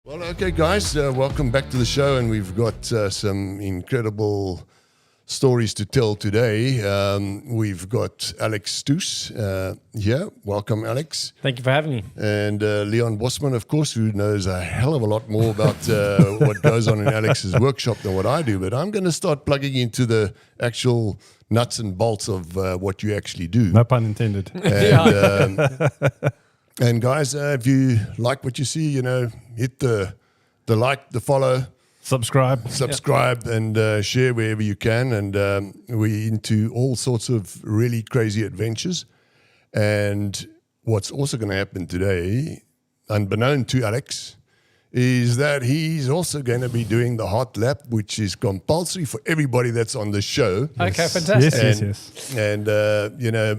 Well, okay, guys, welcome back to the show, and we've got some incredible stories to tell today. We've got Alex Stoos here. Welcome, Alex. Thank you for having me. And Leon Bosman, of course, who knows a hell of a lot more about what goes on in Alex's workshop than what I do. But I'm going to start plugging into the actual nuts and bolts of what you actually do. No pun intended. And guys, if you like what you see, hit the like, the follow, subscribe, and share wherever you can. And we're into all sorts of really crazy adventures. And what's also going to happen today, unbeknown to Alex, is that he's also going to be doing the hot lap, which is compulsory for everybody that's on the show. Okay, fantastic. Yes. And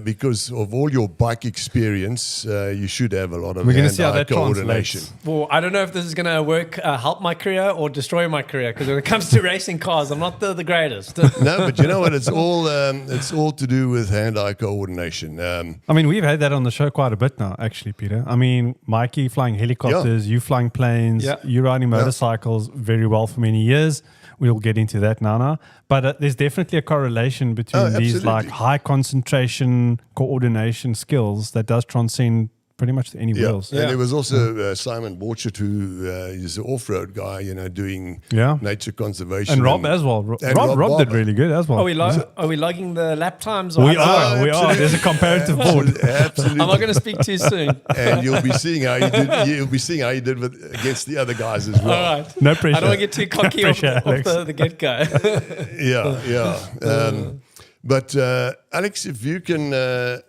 because of all your bike experience, you should have a lot of We're going to see how hand-eye that coordination. translates. Well, I don't know if this is going to work, help my career or destroy my career, because when it comes to racing cars, I'm not the greatest. No, but you know what? It's all to do with hand-eye coordination. I mean, we've had that on the show quite a bit now, actually, Peter. I mean, Mikey flying helicopters, you flying planes, you riding motorcycles very well for many years. We'll get into that now. But there's definitely a correlation between these like high concentration coordination skills that does transcend pretty much to any wheels. And there was also Simon Borchert, who is an off-road guy, doing nature conservation. And Rob as well. Rob did really good as well. Are we logging the lap times? We are. There's a comparative board. Absolutely. I'm not going to speak too soon. And you'll be seeing how you did. You'll be seeing how you did against the other guys as well. All right. No pressure. I don't want to get too cocky off the get-go. But Alex, if you can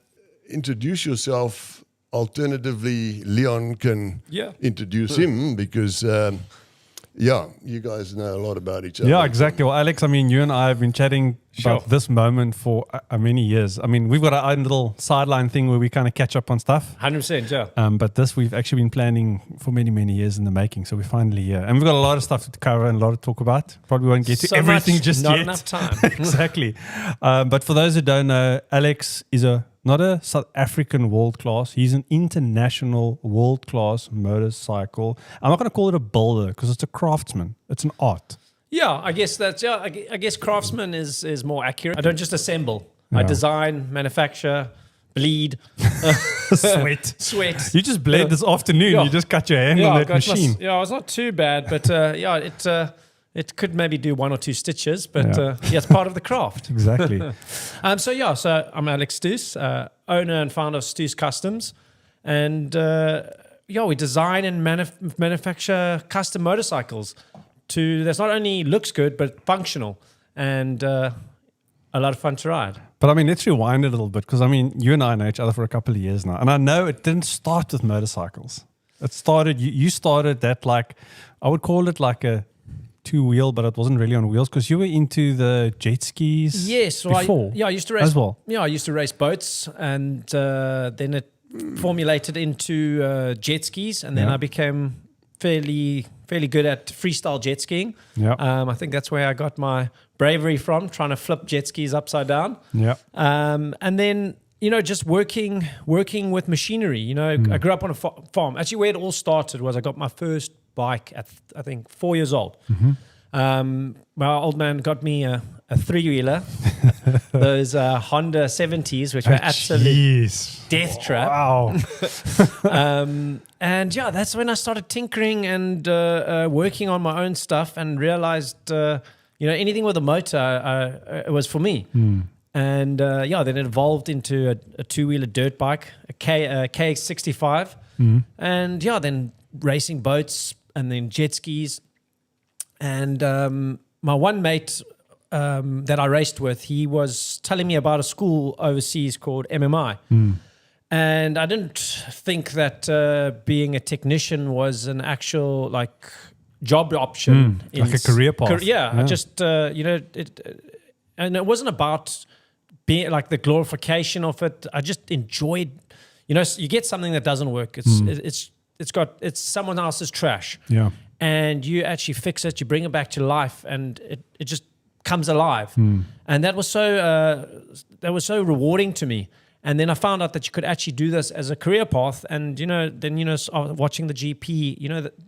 introduce yourself. Alternatively, Leon can introduce him because, you guys know a lot about each other. Yeah, exactly. Well, Alex, I mean, you and I have been chatting about this moment for many years. I mean, we've got our own little sideline thing where we kind of catch up on stuff. 100%, yeah. But this we've actually been planning for many, many years in the making. So we're finally here. And we've got a lot of stuff to cover and a lot to talk about. Probably won't get to everything just not yet. Enough time. Exactly. But for those who don't know, Alex is not a South African world class. He's an international world class motorcycle. I'm not going to call it a builder because it's a craftsman. It's an art. Yeah, I guess I guess craftsman is more accurate. I don't just assemble. I design, manufacture, bleed, sweat. You just bled this afternoon. You just cut your hand on that machine. It's not too bad, but it could maybe do one or two stitches, but it's part of the craft. Exactly. So I'm Alex Stoos, owner and founder of Stoos Customs, and we design and manufacture custom motorcycles that's not only looks good but functional and a lot of fun to ride. But I mean, let's rewind a little bit because I mean, you and I know each other for a couple of years now, and I know it didn't start with motorcycles. It started. You started that like I would call it like a two-wheel, but it wasn't really on wheels because you were into the jet skis. Yes, before. I used to race as well. Yeah, I used to race boats, and then it formulated into jet skis, and then I became fairly good at freestyle jet skiing. Yeah. I think that's where I got my bravery from, trying to flip jet skis upside down. Yeah. And then just working with machinery. I grew up on a farm. Actually, where it all started was I got my first bike at I think 4 years old. Mm-hmm. My old man got me a three-wheeler, those Honda 70s, which were absolute death trap. Wow. And that's when I started tinkering and working on my own stuff and realized, anything with a motor, it was for me. And then it evolved into a two-wheeler dirt bike, a KX65, and then racing boats and then jet skis. And my one mate that I raced with, he was telling me about a school overseas called MMI. And I didn't think that being a technician was an actual job option. Like a career path. I just, and it wasn't about being like the glorification of it. I just enjoyed, you get something that doesn't work. It's someone else's trash. Yeah. And you actually fix it, you bring it back to life, and it just comes alive. And that was so rewarding to me. And then I found out that you could actually do this as a career path. And, watching the GP,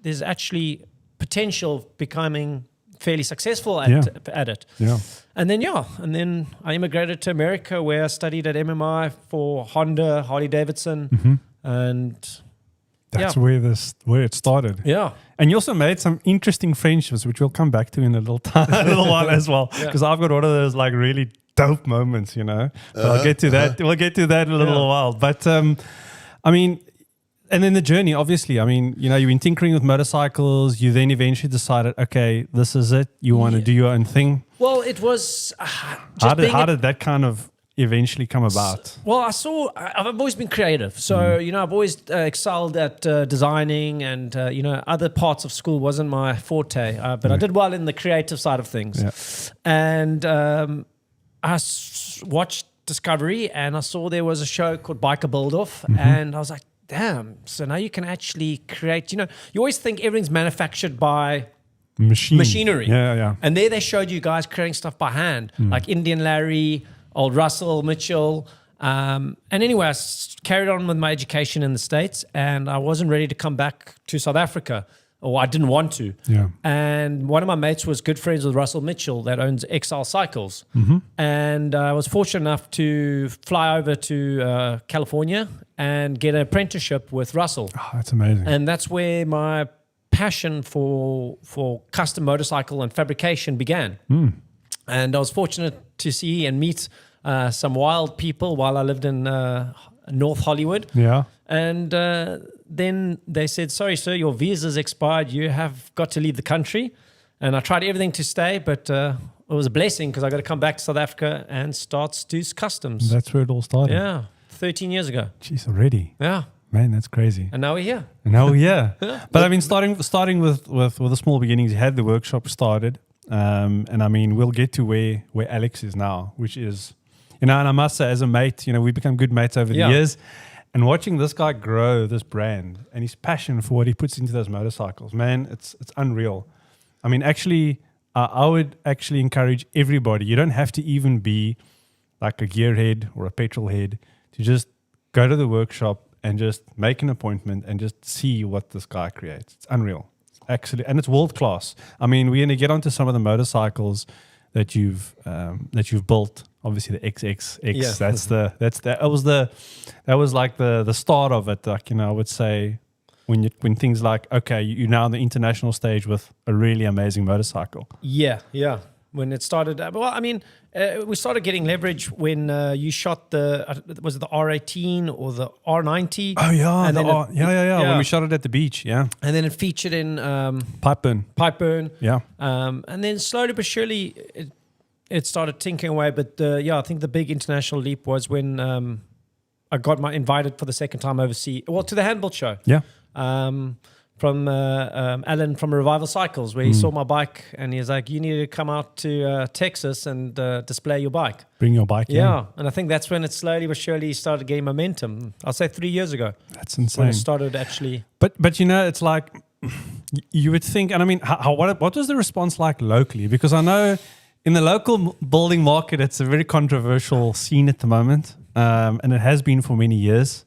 there's actually potential of becoming fairly successful at it. Yeah. And then I immigrated to America, where I studied at MMI for Honda, Harley Davidson, and that's where it started. Yeah. And you also made some interesting friendships, which we'll come back to in a little while as well. Because I've got one of those like really dope moments, But I'll get to that. We'll get to that in a little while. But and then the journey, obviously. You've been tinkering with motorcycles. You then eventually decided, okay, this is it. You want to do your own thing. Well, it was. How did that kind of eventually come about? Well, I've always been creative. So, I've always excelled at designing, and, other parts of school wasn't my forte. But I did well in the creative side of things. Yeah. And I watched Discovery, and I saw there was a show called Biker Build-Off, and I was like, damn, so now you can actually create, you always think everything's manufactured by machinery. Yeah. And there they showed you guys creating stuff by hand, like Indian Larry, old Russell Mitchell. And anyway, I carried on with my education in the States, and I wasn't ready to come back to South Africa, or I didn't want to. Yeah. And one of my mates was good friends with Russell Mitchell that owns XL Cycles. And I was fortunate enough to fly over to California and get an apprenticeship with Russell. Oh, that's amazing. And that's where my passion for custom motorcycle and fabrication began. And I was fortunate to see and meet some wild people while I lived in North Hollywood. Yeah. And then they said, sorry, sir, your visa's expired. You have got to leave the country. And I tried everything to stay, but it was a blessing because I got to come back to South Africa and start Stoos Customs. That's where it all started. Yeah, 13 years ago. Jeez, already. Yeah. Man, that's crazy. And now we're here. But starting with the small beginnings, you had the workshop started. And we'll get to where Alex is now, which is, and I must say, as a mate, we've become good mates over the years. And watching this guy grow this brand and his passion for what he puts into those motorcycles, man, it's unreal. Actually, I would actually encourage everybody. You don't have to even be like a gearhead or a petrol head to just go to the workshop and just make an appointment and just see what this guy creates. It's unreal. Actually, and it's world class. We're going to get onto some of the motorcycles that you've built. Obviously, the XXX. Yeah. That was like the start of it. Like, I would say when things like, okay, you're now on the international stage with a really amazing motorcycle. Yeah. When it started, we started getting leverage when you shot was it the R18 or the R90? Oh yeah, and when we shot it at the beach, yeah. And then it featured in Pipeburn. Yeah. And then slowly but surely it started tinkering away. But I think the big international leap was when I got invited for the second time overseas. Well, to the handball show. Yeah. From Alan from Revival Cycles, where he saw my bike and he was like, you need to come out to Texas and display your bike. Bring your bike in. And I think that's when it slowly but surely started getting momentum. I'll say 3 years ago. That's insane. When it started actually. But it's like, you would think, and what was the response like locally? Because I know in the local building market, it's a very controversial scene at the moment, and it has been for many years.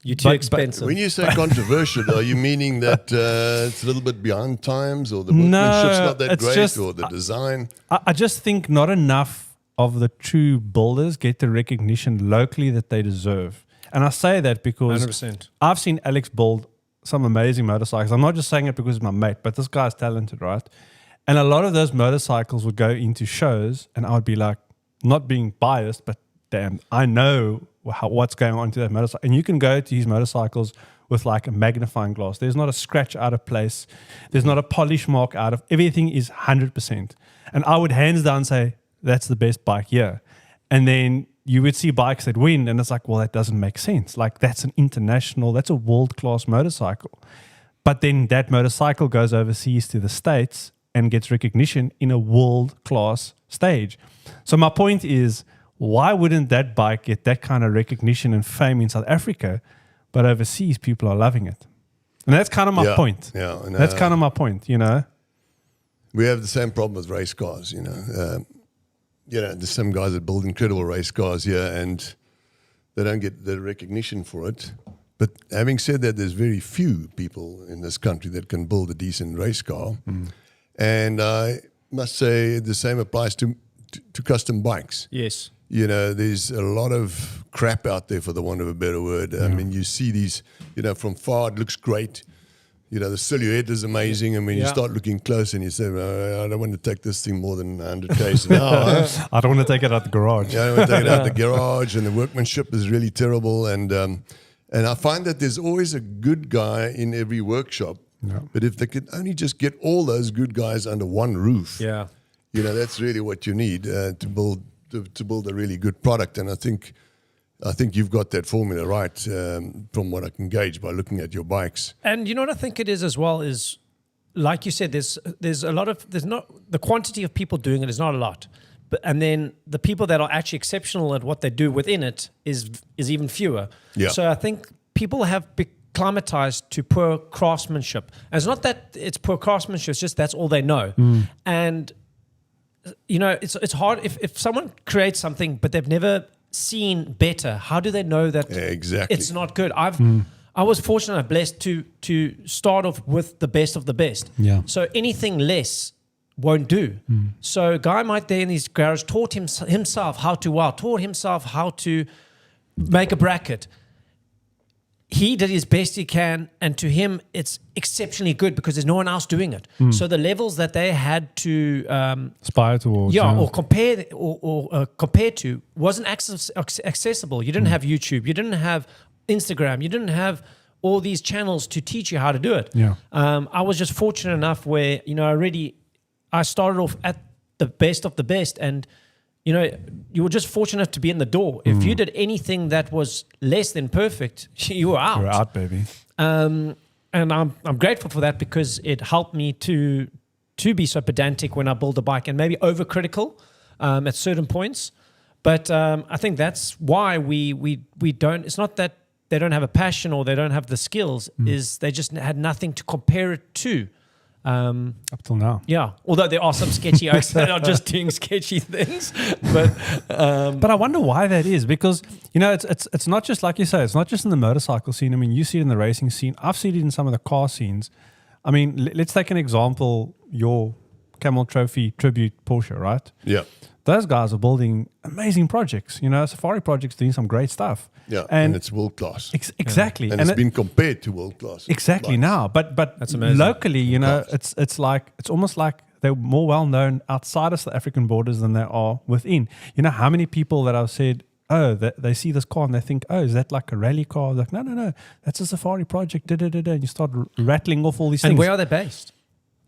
You're too expensive. When you say controversial, are you meaning that it's a little bit behind times, or the workmanship's not that great, or the design? I just think not enough of the true builders get the recognition locally that they deserve. And I say that because 100%. I've seen Alex build some amazing motorcycles. I'm not just saying it because he's my mate, but this guy's talented, right? And a lot of those motorcycles would go into shows, and I would be like, not being biased, but damn, I know what's going on to that motorcycle. And you can go to his motorcycles with like a magnifying glass. There's not a scratch out of place. There's not a polish mark out of. Everything is 100%. And I would hands down say, that's the best bike here. And then you would see bikes that win, and it's like, well, that doesn't make sense. Like, that's that's a world-class motorcycle. But then that motorcycle goes overseas to the States and gets recognition in a world-class stage. So my point is, why wouldn't that bike get that kind of recognition and fame in South Africa, but overseas people are loving it? And that's kind of my point. Yeah, and, that's kind of my point, We have the same problem with race cars, there's some guys that build incredible race cars here, and they don't get the recognition for it. But having said that, there's very few people in this country that can build a decent race car. And I must say the same applies to custom bikes. Yes. You know, there's a lot of crap out there, for the want of a better word. I mean, you see these, you know, from far it looks great. You know, the silhouette is amazing. And when you start looking close and you say, I don't want to take this thing more than 100 Ks an hour. I don't want to take it out the garage. I don't want to take it out the garage, and the workmanship is really terrible. And I find that there's always a good guy in every workshop. Yeah. But if they could only just get all those good guys under one roof, Yeah. you know, that's really what you need to build a really good product. And I think you've got that formula right, from what I can gauge by looking at your bikes. And you know what I think it is as well is, like you said, there's not the quantity of people doing it is not a lot, and then the people that are actually exceptional at what they do within it is even fewer. Yeah. So I think people have acclimatized to poor craftsmanship. And it's not that it's poor craftsmanship; it's just that's all they know. And you know, it's hard if someone creates something but they've never seen better. How do they know that exactly it's not good? I was fortunate and blessed to start off with the best of the best. Yeah. So anything less won't do. So a guy might there in his garage taught himself how to weld, taught himself how to make a bracket. He did his best he can, and to him it's exceptionally good because there's no one else doing it. So the levels that they had to aspire towards, or compare or compare to wasn't accessible. You didn't have YouTube, you didn't have Instagram, you didn't have all these channels to teach you how to do it. Yeah. I was just fortunate enough where, you know, I started off at the best of the best, and you know, you were just fortunate to be in the door. If you did anything that was less than perfect, you were out. You're out, baby. And I'm grateful for that because it helped me to be so pedantic when I build a bike and maybe overcritical at certain points. But I think that's why we don't. It's not that they don't have a passion or they don't have the skills. Is they just had nothing to compare it to. Up till now. Yeah, although there are some sketchy oaks that are just doing sketchy things, but I wonder why that is, because you know it's not just like you say, it's not just in the motorcycle scene. I mean, you see it in the racing scene. I've seen it in some of the car scenes. I mean, let's take an example: your Camel Trophy Tribute Porsche, right? Yeah. Those guys are building amazing projects. You know, Safari Project's doing some great stuff. Yeah, and it's world class. Exactly, and it's been compared to world class. Exactly bikes. now, but That's amazing. locally, you know, it's almost like they're more well known outside of the African borders than they are within. You know, how many people that I've said, oh, they see this car and they think, oh, is that like a rally car? Like, no, that's a Safari project. And you start rattling off all these things. and where are they based?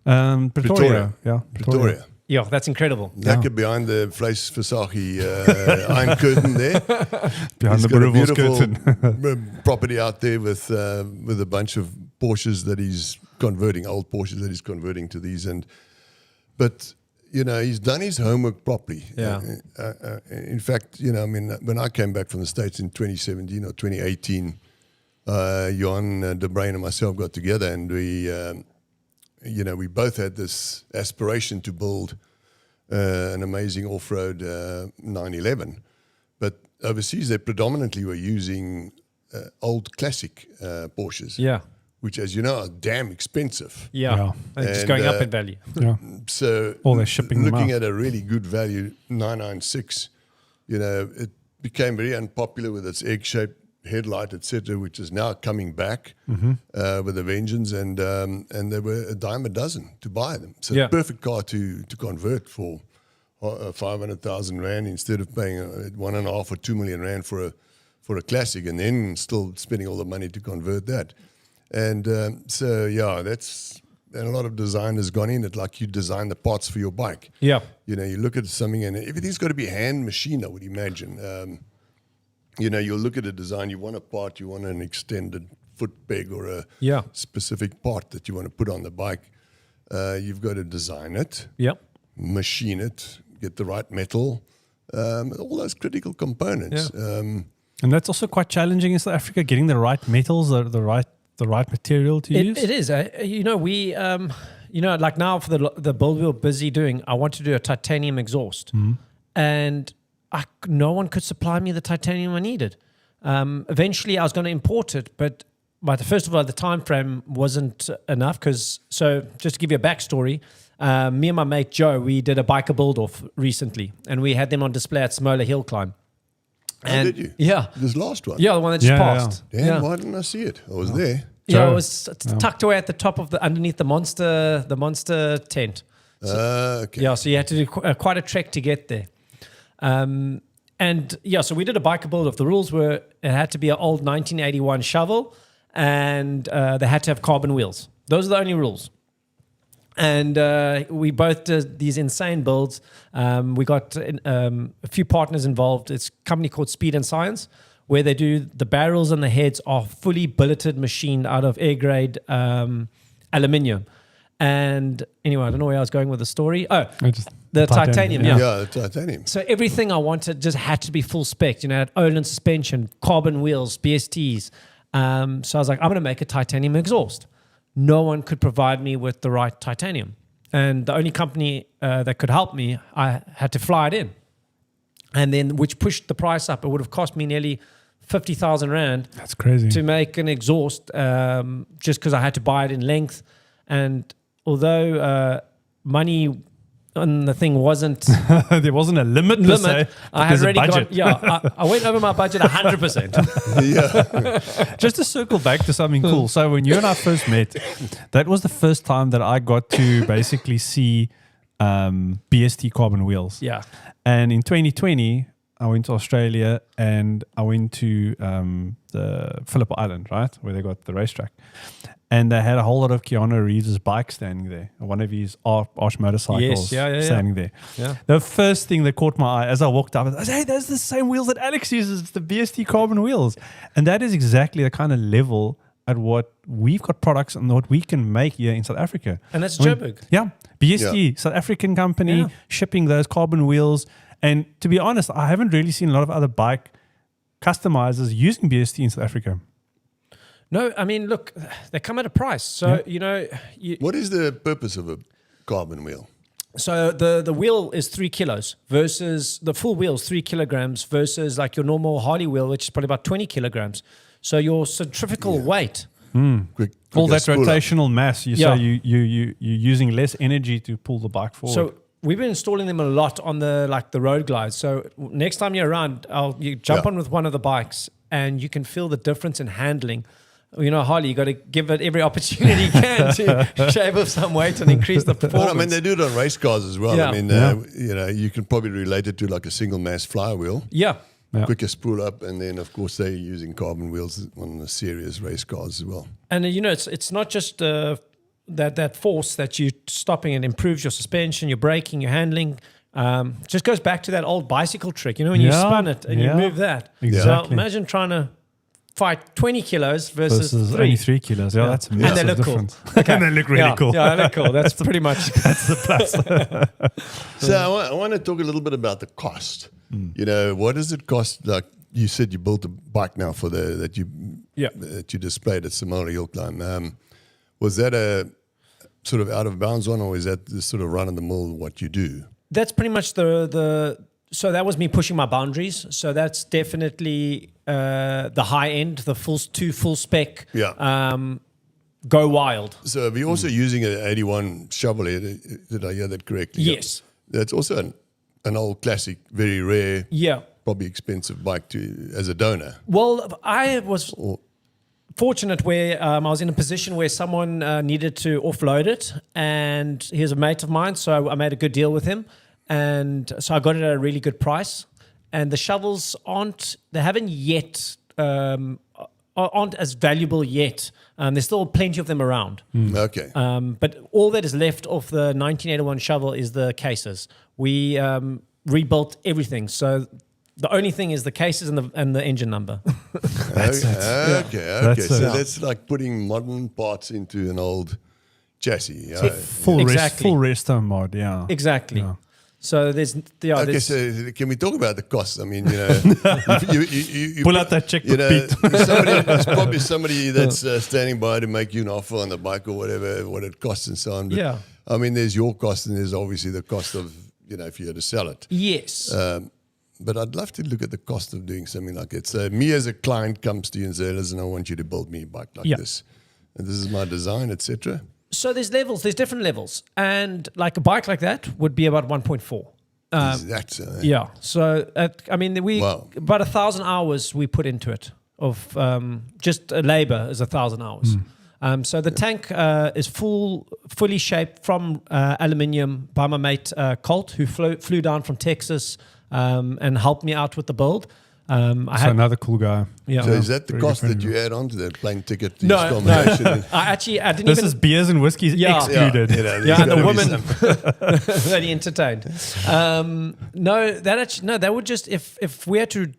Pretoria. Yeah, Pretoria. Yeah, that's incredible. Lekker behind the Vleisversagie iron curtain there. Behind He's the got a Boerewors beautiful curtain. property out there with a bunch of Porsches that he's converting, old Porsches that he's converting to these. But you know, he's done his homework properly. Yeah. In fact, you know, I mean, when I came back from the States in 2017 or 2018, Johan de Bruyn and myself got together, and we both had this aspiration to build an amazing off-road 911. But overseas, they predominantly were using old classic Porsches. Yeah. Which, as you know, are damn expensive. Yeah. It's just going up in value. Yeah. So They're shipping them looking out. at a really good value 996, you know, it became very unpopular with its egg-shaped headlight, etc., which is now coming back with a vengeance, and there were a dime a dozen to buy them. So perfect car to convert for 500,000 Rand instead of paying 1.5 or 2 million Rand for a classic, and then still spending all the money to convert that. And that's. And a lot of design has gone in it, like you design the parts for your bike. Yeah. You know, you look at something and everything's got to be hand machined, I would imagine. You know, you'll look at a design, you want a part, you want an extended foot peg or a specific part that you want to put on the bike. You've got to design it, machine it, get the right metal, all those critical components. Yeah. And that's also quite challenging in South Africa, getting the right metals, the right material to use. It is. You know, we, like now for the build we were busy doing, I want to do a titanium exhaust. And no one could supply me the titanium I needed. Eventually, I was going to import it, but first of all, the time frame wasn't enough. So just to give you a backstory, me and my mate Joe, we did a biker build-off recently, and we had them on display at Smola Hill Climb. And did you? Yeah. This last one? Yeah, the one that just passed. Damn, why didn't I see it? I was there. Yeah, it was tucked away at the top of underneath the monster tent. Okay. Yeah, so you had to do quite a trek to get there. So we did a biker build-off. The rules were it had to be an old 1981 shovel, and they had to have carbon wheels. Those are the only rules. And we both did these insane builds. We got a few partners involved. It's a company called Speed and Science, where they do the barrels and the heads are fully billeted machined out of air-grade aluminium. And anyway, I don't know where I was going with the story. Oh, the titanium. Yeah, the titanium. So everything I wanted just had to be full spec. You know, had Olin suspension, carbon wheels, BSTs. So I was like, I'm going to make a titanium exhaust. No one could provide me with the right titanium. And the only company that could help me, I had to fly it in. And then, which pushed the price up. It would have cost me nearly 50,000 Rand. That's crazy. To make an exhaust, just because I had to buy it in length. And although money on the thing wasn't... there wasn't a limit per se, I had already budget. I went over my budget 100%. Yeah. Just to circle back to something cool. So when you and I first met, that was the first time that I got to basically see BST carbon wheels. Yeah. And in 2020, I went to Australia and I went to the Phillip Island, right, where they got the racetrack. And they had a whole lot of Keanu Reeves' bikes standing there, one of his Arch motorcycles standing there. Yeah. The first thing that caught my eye as I walked up, I said, hey, those are the same wheels that Alex uses. It's the BST carbon wheels. And that is exactly the kind of level at what we've got products and what we can make here in South Africa. And that's Joburg. Yeah. BST, South African company, shipping those carbon wheels. And to be honest, I haven't really seen a lot of other bike customizers using BST in South Africa. No, I mean, look, they come at a price. So, you know... what is the purpose of a carbon wheel? So the wheel is 3 kilos versus... The full wheel is 3 kilograms versus like your normal Harley wheel, which is probably about 20 kilograms. So your centrifugal weight... All that rotational mass, you're using less energy to pull the bike forward. So we've been installing them a lot on the road glides. So next time you're around, you jump on with one of the bikes and you can feel the difference in handling. You know, Harley, you got to give it every opportunity you can to shave off some weight and increase the performance. Well, I mean, they do it on race cars as well. Yeah. I mean, you know, you can probably relate it to like a single mass flywheel. Yeah. Quicker spool up, and then of course they're using carbon wheels on the serious race cars as well. And you know, it's not just that force that you're stopping and improves your suspension, your braking, your handling. Just goes back to that old bicycle trick. You know, when you spun it and you move that. Exactly. So imagine trying to fight 20 kilos versus 3. only 3 kilos. Yeah, that's a massive and they look difference. cool. Okay. And they look really cool. Yeah, they look cool. That's pretty much... That's the plus. So I want to talk a little bit about the cost. You know, what does it cost? Like you said, you built a bike now for that you displayed at Smola Hill Climb. Was that a sort of out of bounds one, or is that the sort of run of the mill what you do? That's pretty much so that was me pushing my boundaries. So that's definitely the high end, the full spec. Yeah. Go wild. So we're also using an 81 shovel here. Did I hear that correctly? Yes. That's also an old classic, very rare, probably expensive bike as a donor. Well, I was fortunate where I was in a position where someone needed to offload it, and he was a mate of mine, so I made a good deal with him, and so I got it at a really good price. And the shovels aren't as valuable yet. There's still plenty of them around. Okay. But all that is left of the 1981 shovel is the cases. We rebuilt everything. So the only thing is the cases and the engine number. That's it. Okay. So that's like putting modern parts into an old chassis. Full resto mod, Exactly. Yeah. So there's so can we talk about the cost? I mean, you know, you pull out that checkbook, Pete. There's probably somebody that's standing by to make you an offer on the bike or whatever, what it costs and so on. But, I mean, there's your cost and there's obviously the cost of, you know, if you had to sell it. Yes. but I'd love to look at the cost of doing something like it. So me as a client comes to you and says, listen, I want you to build me a bike like this. And this is my design, etc. So there's levels, there's different levels. And like a bike like that would be about 1.4. Yeah. So, about 1,000 hours we put into it of just labor is 1,000 hours. So the tank is fully shaped from aluminium by my mate Colt, who flew down from Texas and helped me out with the build. Another cool guy. Yeah. So is that the cost that you add on to that plane ticket? No. I didn't This is beers and whiskies excluded. And the woman that he entertained. That would just, if we had to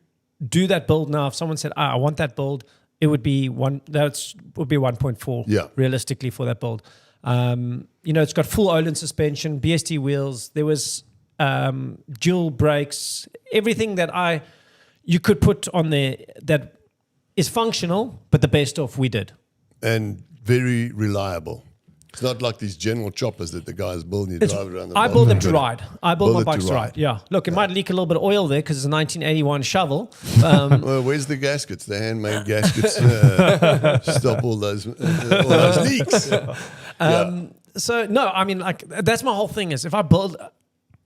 do that build now, if someone said, I want that build, it would be 1.4 realistically for that build. It's got full Olin suspension, BST wheels. There was dual brakes, everything that you could put on there that is functional, but the best of we did. And very reliable. It's not like these general choppers that the guys build and you drive around the I build them to ride. I build my bikes to ride. Yeah. Look, it might leak a little bit of oil there because it's a 1981 shovel. Well, where's the gaskets? The handmade gaskets stop all those leaks. So, no, I mean, like, that's my whole thing is if I build...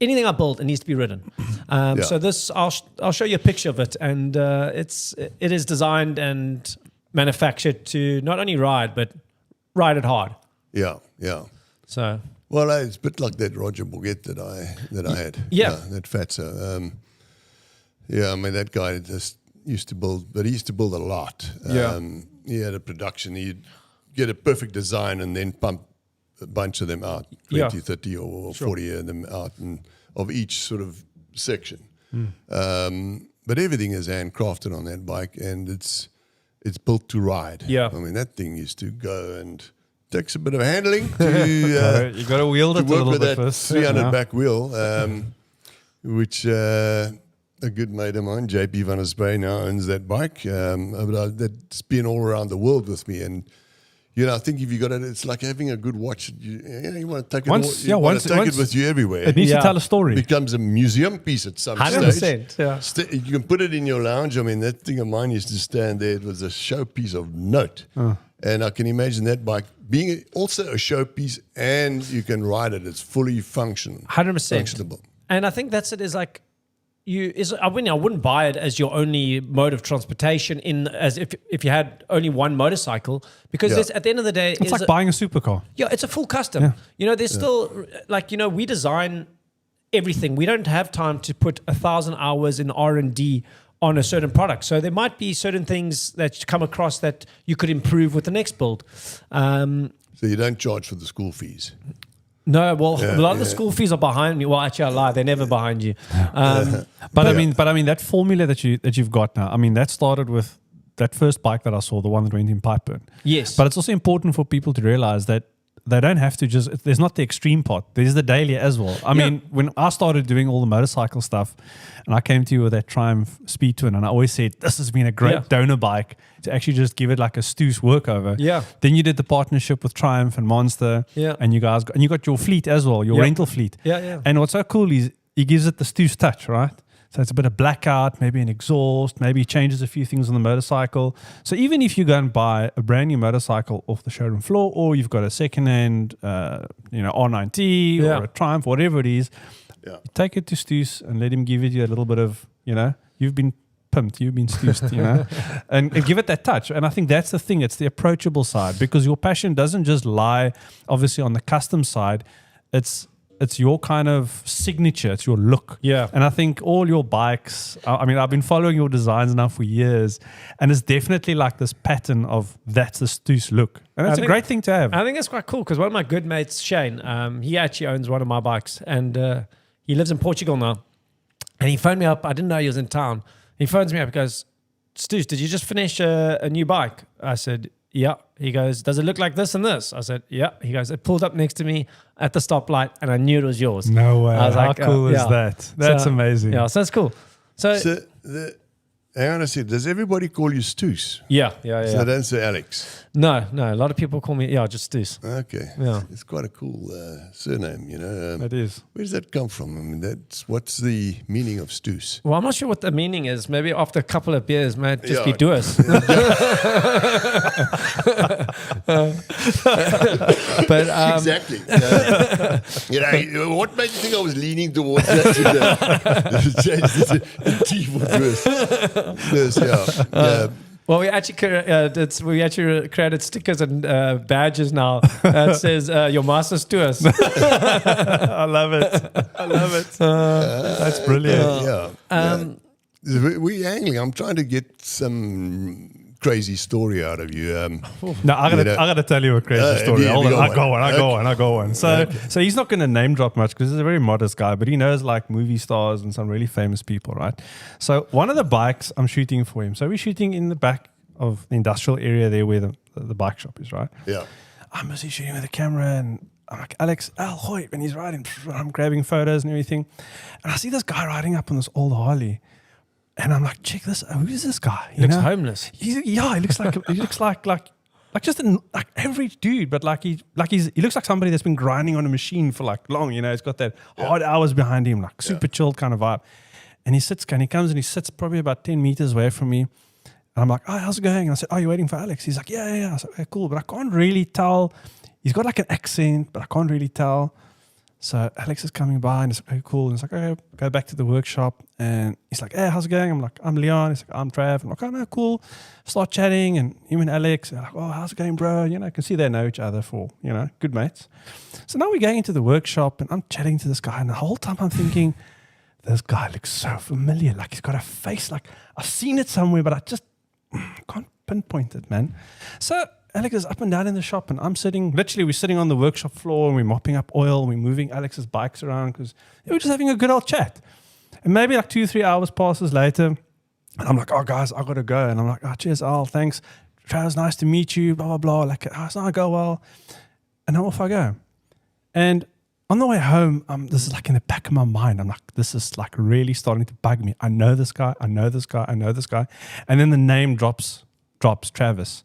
Anything I build, it needs to be ridden. So this, I'll show you a picture of it, and it is designed and manufactured to not only ride, but ride it hard. Yeah. So it's a bit like that Roger Bourget that I had. Yeah, that Fatso. That guy just used to build, but he used to build a lot. He had a production. He'd get a perfect design and then pump a bunch of them out, 20, 30 or 40 of them out, and of each sort of section. But everything is handcrafted on that bike, and it's built to ride. Yeah. I mean, that thing used to go and takes a bit of handling to you got to wield it a little bit first. 300 back wheel, which a good mate of mine, Peter Van der Spuy, now owns that bike. That's been all around the world with me, and I think if you got it, it's like having a good watch. You want to take it with you everywhere. It needs to tell a story. It becomes a museum piece at some 100%, stage. You can put it in your lounge. I mean, that thing of mine used to stand there. It was a showpiece of note. And I can imagine that bike being also a showpiece, and you can ride it. It's fully functional. 100%. Functionable. And I think that's it, is like, I wouldn't buy it as your only mode of transportation as if you had only one motorcycle, because at the end of the day, it's like buying a supercar. Yeah, it's a full custom. There's still we design everything. We don't have time to put 1,000 hours in R&D on a certain product. So there might be certain things that come across that you could improve with the next build. So you don't charge for the school fees. No, well, a lot of the school fees are behind me. Well, actually, I lie; they're never behind you. But I mean, that formula that you've got now. I mean, that started with that first bike that I saw, the one that went in Pipeburn. Yes, but it's also important for people to realize that they don't have to there's not the extreme part. There's the daily as well. I mean, when I started doing all the motorcycle stuff, and I came to you with that Triumph Speed Twin, and I always said, this has been a great donor bike to actually just give it like a Stoos workover. Yeah. Then you did the partnership with Triumph and Monster. Yeah. And you got your fleet as well, your rental fleet. Yeah. And what's so cool is he gives it the Stoos touch, right? So it's a bit of blackout, maybe an exhaust, maybe he changes a few things on the motorcycle. So even if you go and buy a brand new motorcycle off the showroom floor, or you've got a second-hand, R9T or a Triumph, whatever it is, you take it to Stoos and let him give it you a little bit of, you've been pimped, you've been stoosed, and give it that touch. And I think that's the thing. It's the approachable side, because your passion doesn't just lie, obviously, on the custom side. It's your kind of signature. It's your look. Yeah. And I think all your bikes, I mean, I've been following your designs now for years, and it's definitely like this pattern of that's the Stoos look. And that's a great thing to have. I think it's quite cool, because one of my good mates, Shane, he actually owns one of my bikes, and he lives in Portugal now. And he phoned me up. I didn't know he was in town. He phones me up. He goes, Stoos, did you just finish a new bike? I said, yeah. He goes, does it look like this and this? I said, yeah. He goes, it pulled up next to me at the stoplight, and I knew it was yours. No way. I was How cool is that? That's amazing. Yeah, so that's cool. So hang on a second. Does everybody call you Stoos? Yeah. So they don't say Alex. No. A lot of people call me, just Stoos. Okay. Yeah. It's quite a cool surname, you know. It is. Where does that come from? I mean, what's the meaning of Stoos? Well, I'm not sure what the meaning is. Maybe after a couple of beers, might just be Doers. But exactly. What made you think I was leaning towards that? Change the T for Doers. Yes, yeah. Well, we actually created stickers and badges now that says "Your master's to us." I love it. That's brilliant. We're angling. I'm trying to get some crazy story out of you. No, I gotta tell you a crazy story. Hold on, I go on. So he's not going to name drop much because he's a very modest guy, but he knows like movie stars and some really famous people, right? So one of the bikes I'm shooting for him. So we're shooting in the back of the industrial area there where the bike shop is, right? Yeah. I'm busy shooting with the camera and I'm like, Alex, hoi, and he's riding. I'm grabbing photos and everything. And I see this guy riding up on this old Harley. And I'm like, check this. Who is this guy? He looks homeless. He looks like just an average dude, but he looks like somebody that's been grinding on a machine for like long. You know, he's got that hard hours behind him, like super chilled kind of vibe. And he comes and he sits probably about 10 meters away from me. And I'm like, oh, how's it going? And I said, oh, you're waiting for Alex? He's like, yeah. I said, okay, cool. But I can't really tell. He's got like an accent, but I can't really tell. So Alex is coming by and it's like, oh, cool. And it's like, okay, go back to the workshop. And he's like, hey, how's it going? I'm like, I'm Leon. He's like, I'm Trav. I'm like, oh, no, cool. Start chatting. And him and Alex are like, oh, how's it going, bro? You know, I can see they know each other for, you know, good mates. So now we're going into the workshop and I'm chatting to this guy. And the whole time I'm thinking, this guy looks so familiar. Like he's got a face. Like I've seen it somewhere, but I just can't pinpoint it, man. So Alex is up and down in the shop and we're sitting on the workshop floor and we're mopping up oil and we're moving Alex's bikes around because we're just having a good old chat. And maybe like 2-3 hours passes later and I'm like, oh guys, I got to go. And I'm like, oh, cheers, Al, thanks. Travis, nice to meet you, blah, blah, blah. Like, oh, it's not go well. And then off I go. And on the way home, this is like in the back of my mind. I'm like, this is like really starting to bug me. I know this guy. And then the name drops Travis.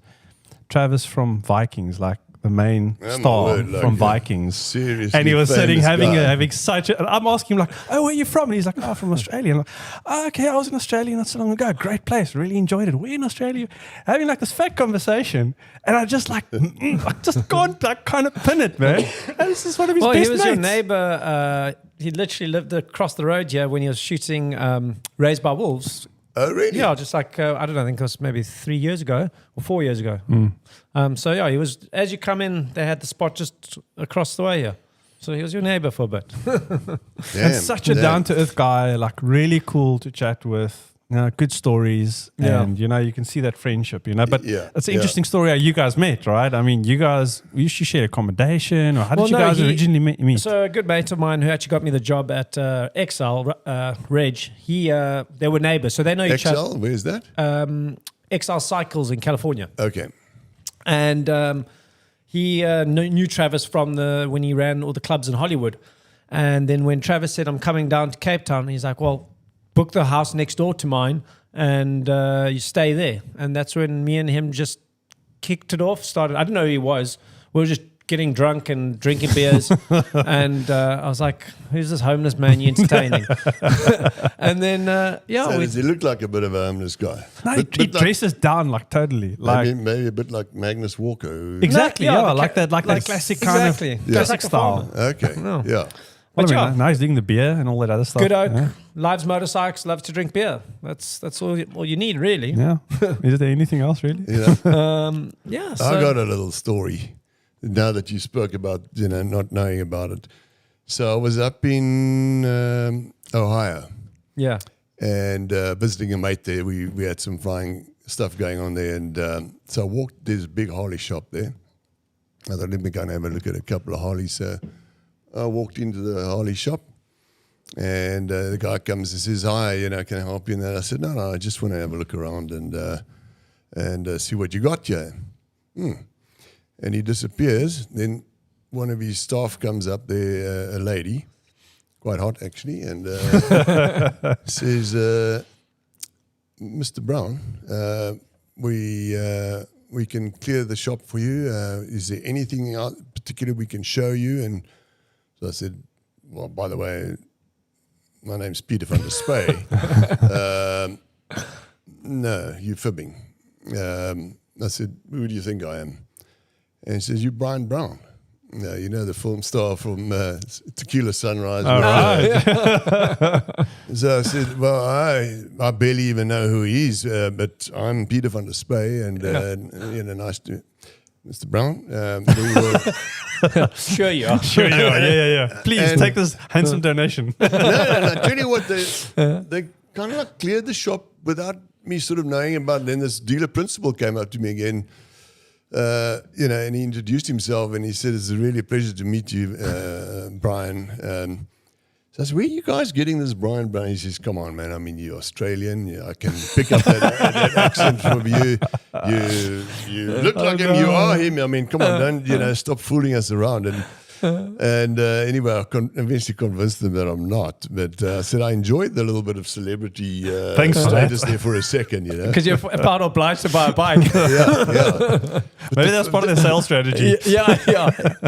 Travis from Vikings, like the main star from Vikings. Seriously. And he was sitting having such a... I'm asking him like, oh, where are you from? And he's like, oh, from Australia. And I'm like, oh, okay, I was in Australia not so long ago. Great place. Really enjoyed it. We're in Australia. Having like this fake conversation. And I just like, I just can't like kind of pin it, man. And this is one of his best mates. He was your neighbor. He literally lived across the road here when he was shooting Raised by Wolves. Oh, really? Yeah, just like, I don't know, I think it was maybe 3 years ago or 4 years ago. So, yeah, he was, as you come in, they had the spot just across the way here. So he was your neighbor for a bit. And such a down-to-earth guy, like really cool to chat with. You know, good stories, and you know you can see that friendship. You know, but it's an interesting story how you guys met, right? I mean, you used to share accommodation, or how did you guys originally meet? So a good mate of mine who actually got me the job at Excel, Reg. They were neighbors, so they know each other. Excel, where's that? Excel Cycles in California. Okay, and he knew Travis from when he ran all the clubs in Hollywood, and then when Travis said, "I'm coming down to Cape Town," he's like, "Well, book the house next door to mine and you stay there." And that's when me and him just kicked it off. I didn't know who he was. We were just getting drunk and drinking beers. And I was like, who's this homeless man you're entertaining? And then, so does he look like a bit of a homeless guy? No, he dresses down like totally. Like maybe a bit like Magnus Walker. Exactly, like that classic kind of classic style. Okay, yeah. But now he's doing the beer and all that other stuff. Good oak, lives motorcycles, loves to drink beer. That's all you need, really. Yeah. Is there anything else, really? Yeah. So I got a little story now that you spoke about, not knowing about it. So I was up in Ohio. Yeah. And visiting a mate there. We had some flying stuff going on there. And so I walked, there's a big Harley shop there. I thought, let me go and have a look at a couple of Harleys. So I walked into the Harley shop and the guy comes and says, hi, can I help you? And I said, no, I just want to have a look around and see what you got here. And he disappears. Then one of his staff comes up there, a lady, quite hot actually, and says, Mr. Brown, we can clear the shop for you. Is there anything particular we can show you? And so I said, well, by the way, my name's Peter Van der Spuy. No, you're fibbing. I said, who do you think I am? And he says, you're Brian Brown. You know, the film star from Tequila Sunrise. All right. So I said, well, I barely even know who he is, but I'm Peter Van der Spuy, and nice to Mr. Brown. We will Sure you are. Sure you are. Yeah. Please take this handsome donation. no. Tell you what, they kind of like cleared the shop without me sort of knowing about it. Then this dealer principal came up to me again, and he introduced himself and he said, it's really a pleasure to meet you, Brian. So I said, where are you guys getting this Brian Brown? He says, come on, man. I mean, you're Australian. I can pick up that accent from you. You look like him. You are him. I mean, come on, don't, stop fooling us around. And anyway, I eventually convinced them that I'm not. But I said I enjoyed the little bit of celebrity status there for a second, Because you're part obliged to buy a bike. yeah. Maybe that's part of their sales strategy. Yeah.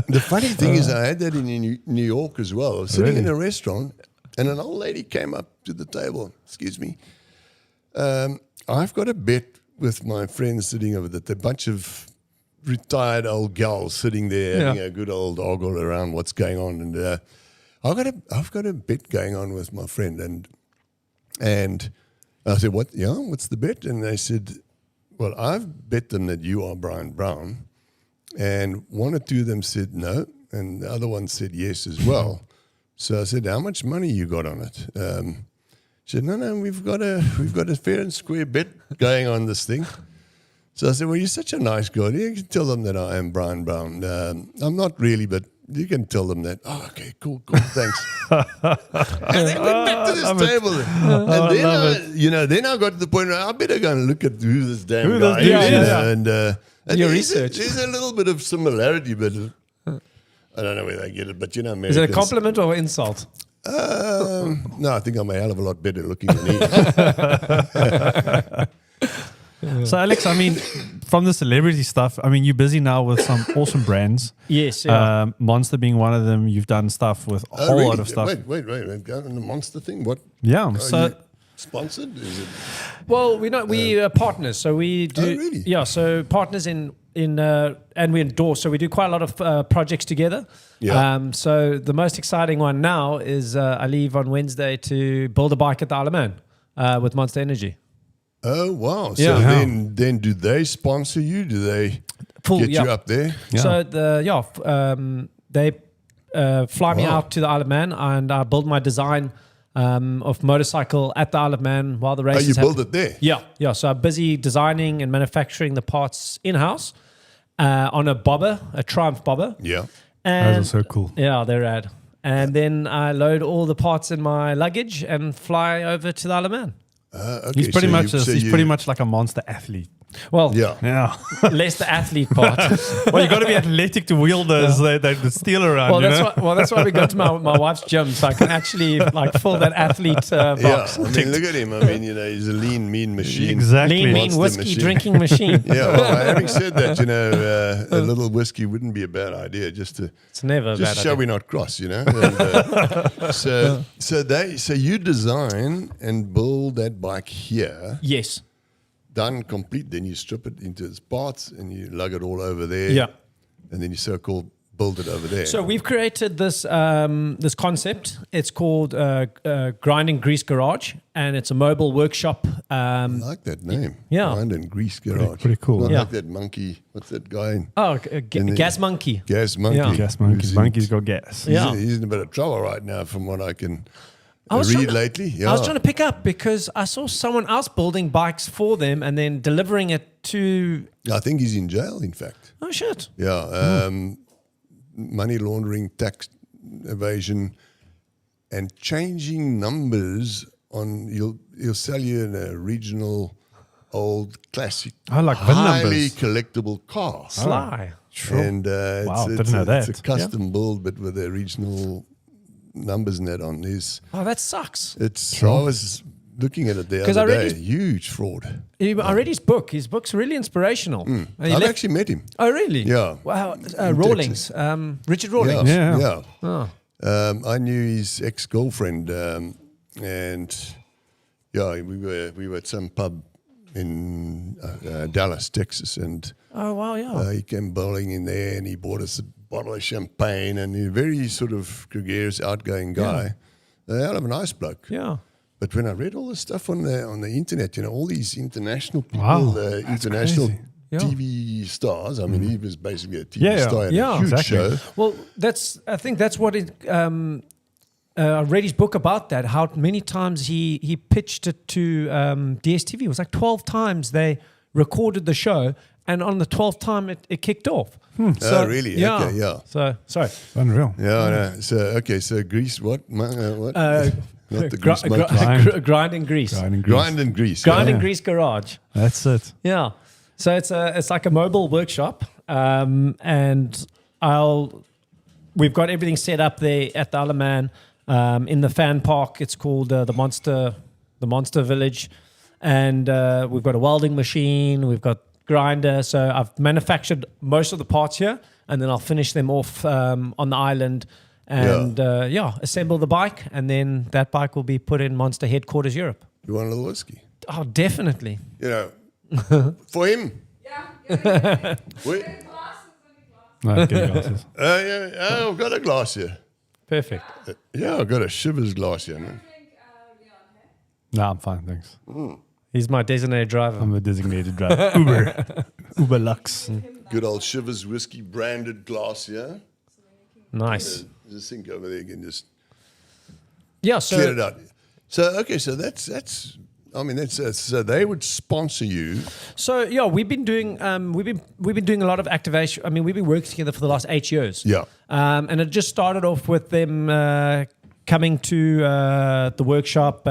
The funny thing is I had that in New York as well. I was sitting in a restaurant and an old lady came up to the table. Excuse me. I've got a bet with my friends sitting over there. A bunch of retired old gals sitting there having a good old ogle around what's going on, and I've got a bet going on with my friend, and I said, what? Yeah, what's the bet? And they said, well, I've bet them that you are Brian Brown, and one or two of them said no, and the other one said yes as well. So I said, how much money you got on it? She said, no, we've got a fair and square bet going on this thing. So I said, well, you're such a nice guy. You can tell them that I am Brian Brown. I'm not really, but you can tell them that. Oh, okay, cool, thanks. And they went back to this table. And then I got to the point where I better go and look at who this damn guy is. And your research. There's a little bit of similarity, but I don't know where they get it. But, Americans. Is it a compliment or insult? No, I think I'm a hell of a lot better looking than he. So, Alex, I mean, from the celebrity stuff, I mean, you're busy now with some awesome brands. Yes, yeah. Monster being one of them. You've done stuff with a whole lot of stuff. Wait. Go on the Monster thing? What? Yeah. So sponsored? Is it? Well, we are partners, so we do. Oh, really? Yeah, so partners and we endorse. So we do quite a lot of projects together. Yeah. So the most exciting one now is I leave on Wednesday to build a bike at the Isle of Man with Monster Energy. Oh, wow. So then do they sponsor you? Do they get you up there? Yeah. So they fly me out to the Isle of Man and I build my design of motorcycle at the Isle of Man while the race is build it there? Yeah. So I'm busy designing and manufacturing the parts in-house on a bobber, a Triumph bobber. Yeah. And those are so cool. Yeah, they're rad. And then I load all the parts in my luggage and fly over to the Isle of Man. Okay. He's pretty much like a monster athlete. Well, yeah. less the athlete part. Well, you got to be athletic to wield those the steel around. That's why we go to my wife's gym, so I can actually fill that athlete box. Yeah, I mean, look at him. I mean, he's a lean, mean machine. Exactly, lean, mean whiskey drinking machine. Yeah. Well, having said that, a little whiskey wouldn't be a bad idea. It's never a bad idea. Shall we not cross? And, so you design and build that bike here. Yes. Done, complete, then you strip it into its parts and you lug it all over there. Yeah. And then you so-called build it over there. So we've created this this concept. It's called Grind and Grease Garage, and it's a mobile workshop. I like that name. Yeah. Grind and Grease Garage. Pretty cool. I like that monkey. What's that guy? Gas Monkey. Gas Monkey. Yeah. Gas monkeys. Monkeys got gas. Yeah. He's in a bit of trouble right now from what I can read lately. Yeah. I was trying to pick up because I saw someone else building bikes for them and then delivering it to... I think he's in jail, in fact. Oh, shit. Yeah. Money laundering, tax evasion, and changing numbers on... He'll sell you in a regional, old, classic, I like VIN highly numbers. collectible car. Sly. Sure. And Didn't know that. It's a custom build, but with a regional... numbers and that on this. Oh, that sucks. I was looking at it the 'Cause I other read day. Huge fraud. I read his book. His book's really inspirational. And he I've left- actually met him. Oh, really? Yeah. Wow. In Rawlings. Richard Rawlings. Yeah. Oh. I knew his ex-girlfriend, and we were at some pub in Dallas, Texas, and Oh, wow, yeah. he came bowling in there, and he bought us a bottle of champagne, and he's a very sort of gregarious, outgoing guy. A hell of a nice bloke. Yeah. But when I read all this stuff on the internet, all these international people, Wow, that's international crazy. Yeah. TV stars. I mean, he was basically a TV star in Yeah, a huge exactly. show. Well, I think that's what it. I read his book about that. How many times he pitched it to DSTV. It was like 12 times they recorded the show, and on the 12th time it kicked off. Oh, really? Yeah. Okay, yeah. So sorry. Unreal. Yeah, no. So Greece, what? What? Not the Grease motor. Grind and grease. Grind and Grease. Grind yeah. and grease garage. That's it. Yeah. So it's like a mobile workshop, and we've got everything set up there at the Alaman in the fan park. It's called the Monster Village, and we've got a welding machine. We've got grinder. So I've manufactured most of the parts here, and then I'll finish them off on the island. And assemble the bike, and then that bike will be put in Monster headquarters Europe. You want a little whiskey? Oh, definitely. For him. Yeah. Wait. No, get your glasses. I've got a glass here. Perfect. Yeah, I've got a Shivers glass here, man. No, I'm fine, thanks. He's my designated driver. I'm a designated driver. Uber Lux. Good old Shivers whiskey branded glass here. Nice. Just think over there again, just Yeah. clear it So out. So okay, so that's. I mean, that's so they would sponsor you. we've been doing a lot of activation. I mean, we've been working together for the last 8 years. Yeah. And it just started off with them coming to the workshop,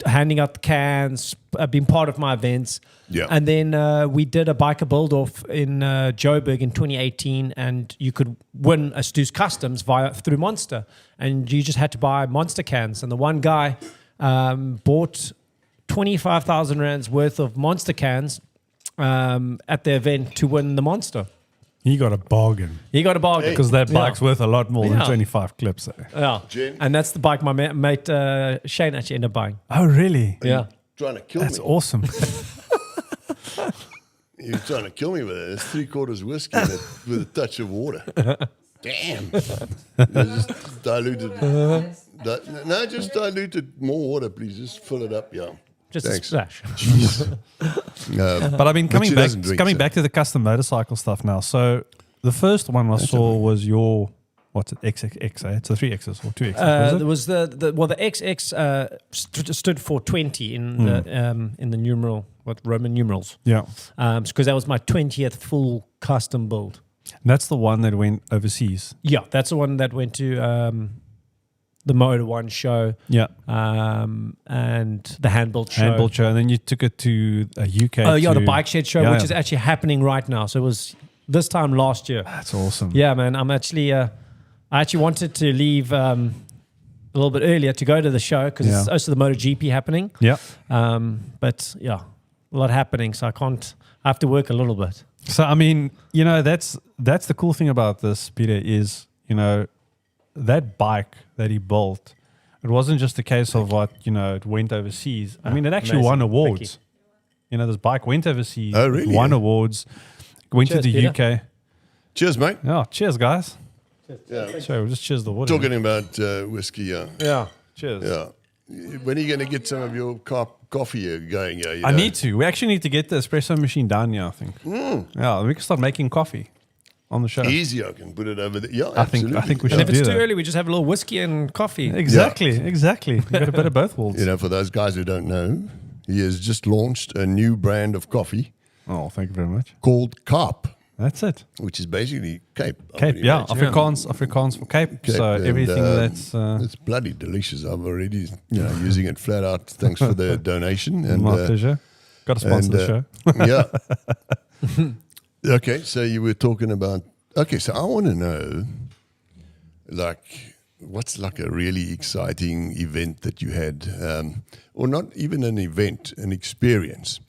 handing out the cans, being part of my events. Yeah. And then we did a biker build off in Joburg in 2018, and you could win a Stoos Customs through Monster, and you just had to buy Monster cans. And the one guy bought 25,000 rands worth of Monster cans at the event to win the Monster. He got a bargain. He got a bargain Because that bike's worth a lot more than Yeah. 25 clips. Eh? Yeah, Jen? and that's the bike my mate Shane actually ended up buying. Oh, really? Yeah, Trying to kill That's me. awesome. You're trying to kill me with it. It's 3/4 whiskey with a touch of water. Damn. Just diluted. No, just diluted more water, please. Just fill it up, yeah. just Thanks. a splash. But I've been But she coming doesn't drink, coming so. back to the custom motorcycle stuff now. So the first one I saw was your, what's it, XXX, eh? It's the 3Xs or 2Xs. There was the XX stood for 20 in the numeral, Roman numerals. Yeah. Because that was my 20th full custom build. And that's the one that went overseas. Yeah, that's the one that went to the Motor One show. Yeah. And the Handbuilt show. Handball show. And then you took it to a UK. Oh yeah, the Bike Shed show, Yeah, which yeah. is actually happening right now. So it was this time last year. That's awesome. Yeah, man. I'm actually, I actually wanted to leave a little bit earlier to go to the show because it's Yeah. also the MotoGP happening. Yeah. But yeah, a lot happening, so I have to work a little bit. So I mean, you know, that's the cool thing about this, Peter, is, you know, that bike that he built, it wasn't just a case of it went overseas. I mean, it actually Amazing. won Thank awards. You know, this bike went overseas. Oh, really? Won awards. Went Cheers, to the Peter. UK. Cheers, mate. Oh, cheers, guys. Yeah. So we'll just cheers the water. Talking about whiskey, yeah. Yeah. Cheers. Yeah. When are you going to get some of your coffee going? Yeah, I need to. We actually need to get the espresso machine down here, I think. Yeah, we can start making coffee on the show. Easy, I can put it over there. Yeah, I think we absolutely. should And if it's do too that. early, we just have a little whiskey and coffee. Exactly. You got a bit of both worlds. You know, for those guys who don't know, he has just launched a new brand of coffee Oh, thank you very much. called Kaap, That's it. which is basically Cape. I Cape, would yeah. imagine. Afrikaans for Cape. Cape, So and, everything that's it's bloody delicious. I'm already using it flat out. Thanks for the donation. And my pleasure. Got to sponsor the show. yeah. Okay, so you were talking about. Okay, so I want to know, like, what's like a really exciting event that you had, or not even an event, an experience?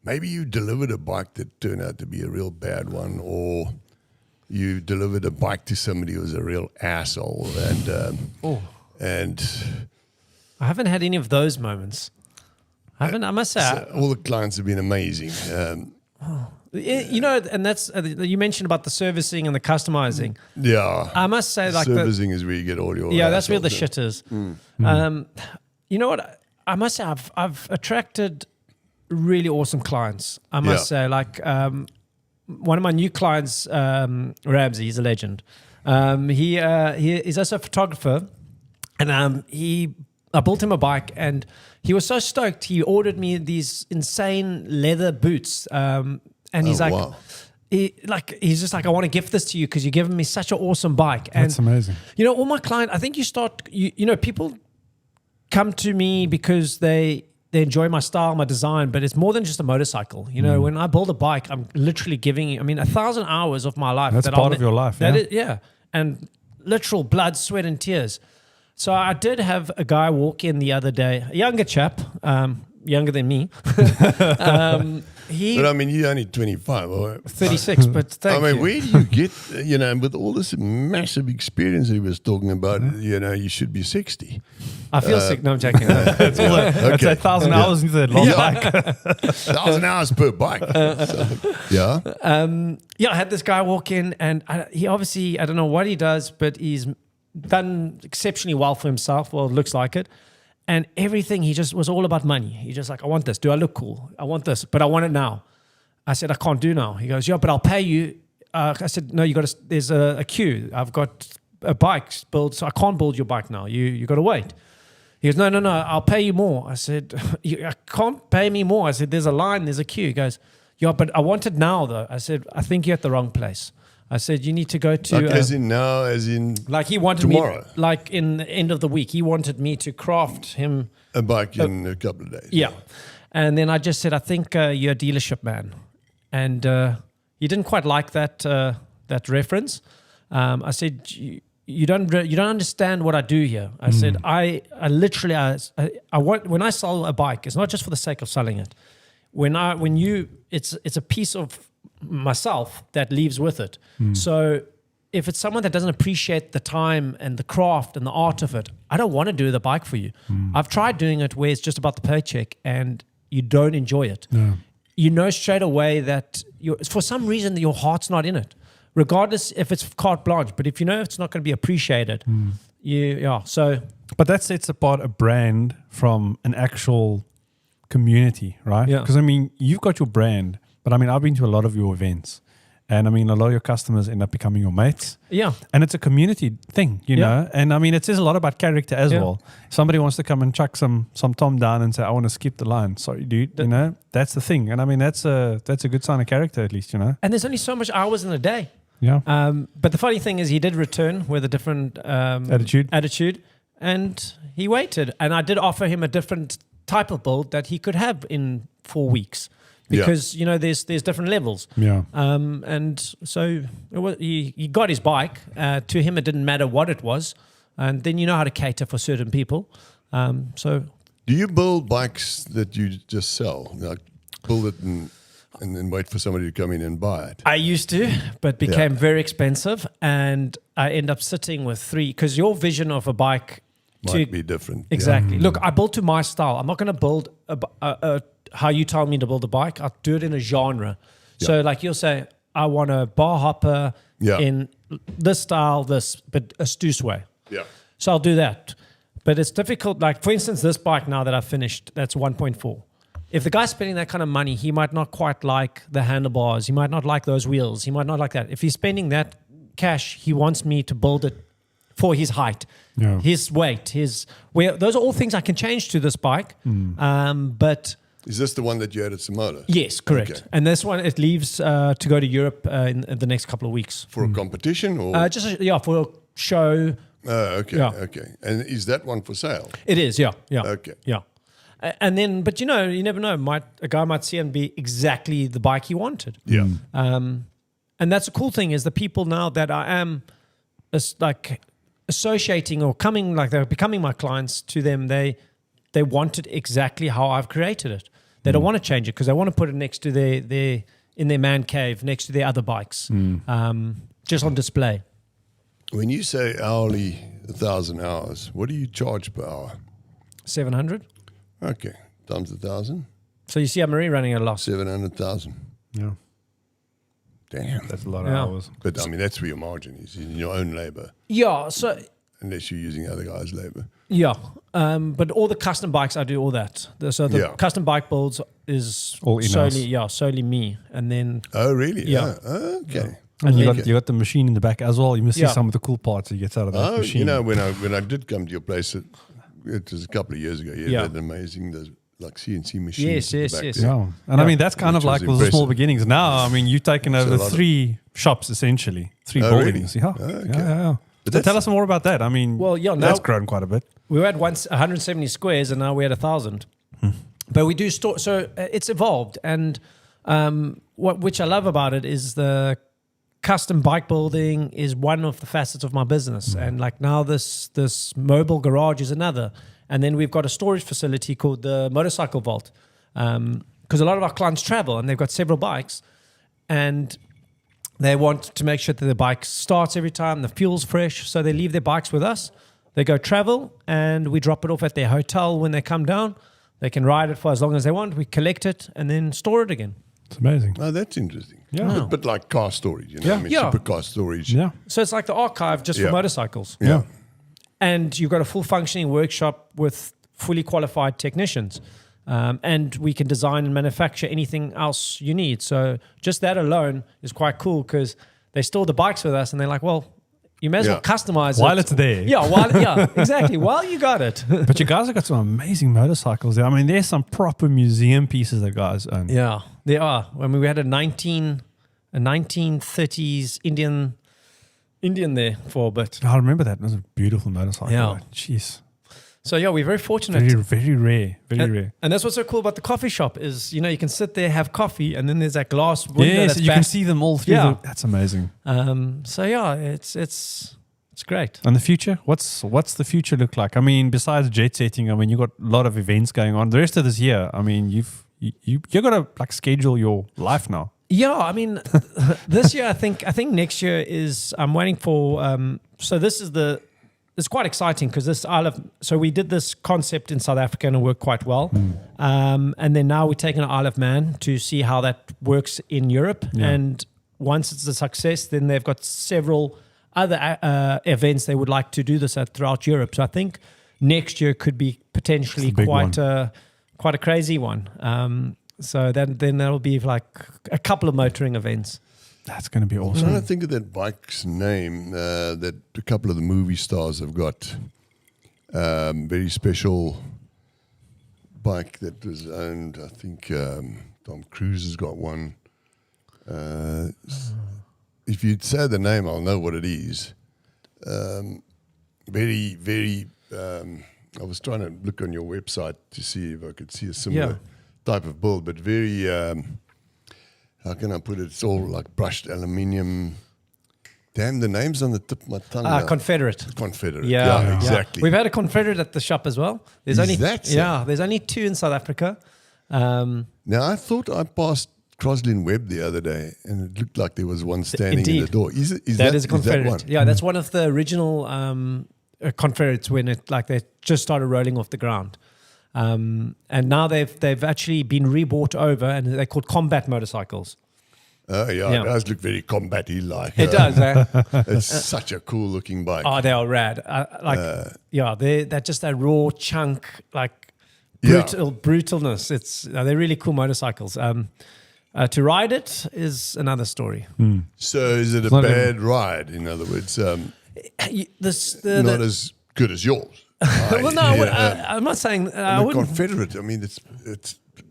Maybe you delivered a bike that turned out to be a real bad one, or you delivered a bike to somebody who was a real asshole, and I haven't had any of those moments. I must say. So all the clients have been amazing. And that's you mentioned about the servicing and the customizing. Yeah, I must say, like servicing is where you get all your that's where the shit is. You know what? I must say, I've attracted really awesome clients. I must say, like one of my new clients, Ramsey, he's a legend. He is also a photographer, and I built him a bike, and he was so stoked. He ordered me these insane leather boots, and he's wow. He's just like, I want to gift this to you because you're giving me such an awesome bike. And that's amazing. You know, all my clients, I think people come to me because they enjoy my style, my design, but it's more than just a motorcycle. You know, when I build a bike, I'm literally giving 1,000 hours of my life. That's part of your life. And literal blood, sweat, and tears. So I did have a guy walk in the other day, a younger chap, younger than me. But I mean, you're only 25 or 36, but thank you. Where do you get, with all this massive experience he was talking about, you should be 60. I feel sick. No, I'm joking. That's 1,000 hours into that long bike. 1,000 hours per bike. I had this guy walk in, and he obviously, I don't know what he does, but he's done exceptionally well for himself. Well, it looks like it. And everything, he just was all about money. He just like, I want this. Do I look cool? I want this, but I want it now. I said, I can't do now. He goes, yeah, but I'll pay you. I said, no, there's a queue. I've got a bike built, so I can't build your bike now. You got to wait. He goes, no, I'll pay you more. I said, I can't pay me more. I said, there's a line, there's a queue. He goes, yeah, but I want it now though. I said, I think you're at the wrong place. I said, you need to go to... as in now, as in like he wanted tomorrow. Me, like in the end of the week, he wanted me to craft him... a bike in a couple of days. Yeah. And then I just said, I think you're a dealership man. And he didn't quite like that reference. I said, you don't understand what I do here. I said, I literally, I want, when I sell a bike, it's not just for the sake of selling it. It's a piece of myself that leaves with it. So if it's someone that doesn't appreciate the time and the craft and the art of it, I don't want to do the bike for you. I've tried doing it where it's just about the paycheck and you don't enjoy it. No. You know straight away that for some reason your heart's not in it, regardless if it's carte blanche. But if you know it's not going to be appreciated, But that sets apart a brand from an actual community, right? Yeah. Because you've got your brand. But I've been to a lot of your events, and a lot of your customers end up becoming your mates. Yeah. And it's a community thing, you know. And it says a lot about character as well. Somebody wants to come and chuck some Tom down and say, I want to skip the line. Sorry, dude. That's the thing. And that's a good sign of character, at least, And there's only so much hours in a day. Yeah. But the funny thing is he did return with a different attitude, and he waited. And I did offer him a different type of build that he could have in 4 weeks. Because there's different levels, and so he got his bike. To him, it didn't matter what it was, and then you know how to cater for certain people. So, do you build bikes that you just sell? Like build it and then wait for somebody to come in and buy it? I used to, but became very expensive, and I end up sitting with 3. Because your vision of a bike might be different. Exactly. Look, I built to my style. I'm not going to build how you tell me to build a bike. I'll do it in a genre. So like you'll say, I want a bar hopper in this style, but a Stoos way. Yeah. So I'll do that. But it's difficult. Like for instance, this bike now that I've finished, that's 1.4. If the guy's spending that kind of money, he might not quite like the handlebars. He might not like those wheels. He might not like that. If he's spending that cash, he wants me to build it for his height, his weight, those are all things I can change to this bike. But is this the one that you had at Samoa? Yes, correct. Okay. And this one, it leaves to go to Europe in the next couple of weeks. For a competition or? For a show. Okay, okay. And is that one for sale? It is, yeah. Okay. Yeah. And then, but you never know. A guy might see and be exactly the bike he wanted. Yeah. And that's the cool thing is the people now that I am associating or coming, like they're becoming my clients, to them, they want it exactly how I've created it. They don't want to change it because they want to put it next to their in their man cave, next to their other bikes, just on display. When you say hourly 1,000 hours, what do you charge per hour? 700. Okay, times 1,000. So you see, I'm already running at a loss. 700,000. Yeah. Damn. That's a lot of hours. But I mean, that's where your margin is, in your own labor, Yeah. So unless you're using other guys' labor. yeah, but all the custom bikes, I do all that. So the custom bike builds is all in-house. solely me, and then Oh, really? Yeah. Oh, okay. Yeah. And you got the machine in the back as well. You must see some of the cool parts he gets out of that machine. You know, when I did come to your place, it was a couple of years ago. You had amazing, those like CNC machines. Yes. Yeah. And I mean, that's kind of like the small beginnings. Now, I mean, you've taken over 3 shops, essentially. 3 buildings. Really? Yeah. Yeah. So tell us more about that. I mean, that's grown quite a bit. We were at once 170 squares, and now we're at 1,000. But we do store, so it's evolved. And which I love about it is the custom bike building is one of the facets of my business. And like now this mobile garage is another. And then we've got a storage facility called the Motorcycle Vault. Because a lot of our clients travel and they've got several bikes. And they want to make sure that the bike starts every time, the fuel's fresh. So they leave their bikes with us. They go travel and we drop it off at their hotel when they come down. They can ride it for as long as they want. We collect it and then store it again. It's amazing. Oh, that's interesting. Yeah. But like car storage, you know? I mean, supercar storage. Yeah. So it's like the archive just for motorcycles. Yeah. And you've got a full functioning workshop with fully qualified technicians. And we can design and manufacture anything else you need. So just that alone is quite cool because they store the bikes with us and they're like, well, you may as well customize while it. it's there. Yeah, exactly. While you got it. But you guys have got some amazing motorcycles there. I mean, there's some proper museum pieces that guys own. Yeah, they are. I mean, we had a 1930s Indian there for a bit. I remember that. It was a beautiful motorcycle. Yeah. Right? Jeez. So yeah, we're very fortunate. Very rare. Very rare. And that's what's so cool about the coffee shop is, you know, you can sit there, have coffee, and then there's that glass window. Yes, you can see them all through. Yeah. That's amazing. So yeah, it's great. And the future? What's the future look like? I mean, besides jet setting, I mean, you've got a lot of events going on. The rest of this year, I mean, you've got to like schedule your life now. Yeah, I mean, this year I think next year is I'm waiting for. So it's quite exciting because so we did this concept in South Africa and it worked quite well. And then now we're taking Isle of Man to see how that works in Europe. Yeah. And once it's a success, then they've got several other events they would like to do this at throughout Europe. So I think next year could be potentially quite a crazy one. So then that'll be like a couple of motoring events. That's going to be awesome. I'm trying to think of that bike's name that a couple of the movie stars have got. Very special bike that was owned. I think Tom Cruise has got one. If you'd say the name, I'll know what it is. Very, very. I was trying to look on your website to see if I could see a similar type of build, but very. How can I put it? It's all like brushed aluminium. Damn, the name's on the tip of my tongue. Confederate. Confederate. Yeah, exactly. We've had a Confederate at the shop as well. There's there's only 2 in South Africa. Now, I thought I passed Croslin Webb the other day, and it looked like there was one standing in the door. Is that a Confederate? Is that one? Yeah, that's one of the original Confederates when they just started rolling off the ground. And now they've actually been rebought over, and they're called combat motorcycles. It does look very combat-y like. It does. It's such a cool-looking bike. Oh, they are rad. They're just a raw chunk, like brutalness. They're really cool motorcycles. To ride it is another story. So is it a bad ride? In other words, not as good as yours. Well, no, I'm not saying. Confederate. I mean,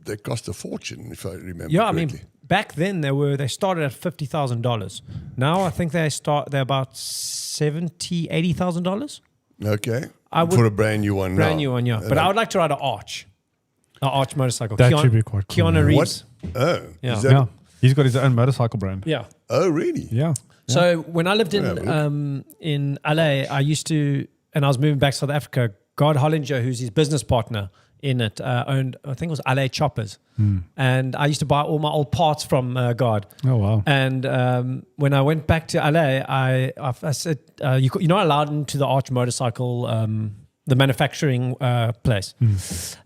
they cost a fortune, if I remember. Yeah, correctly. I mean, back then they started at $50,000. Now I think they're about $70,000-$80,000. Okay, for a brand new one. Brand new one, yeah. But I would like to ride an arch motorcycle. That should be quite cool. Keanu Reeves. What? Oh, yeah. He's got his own motorcycle brand. Yeah. Oh, really? Yeah. So when I lived in LA, I used to, and I was moving back to South Africa. God Hollinger, who's his business partner in it, owned, I think it was LA Choppers, and I used to buy all my old parts from God. Oh wow! And when I went back to LA, I said, you're not allowed into the Arch motorcycle, the manufacturing place.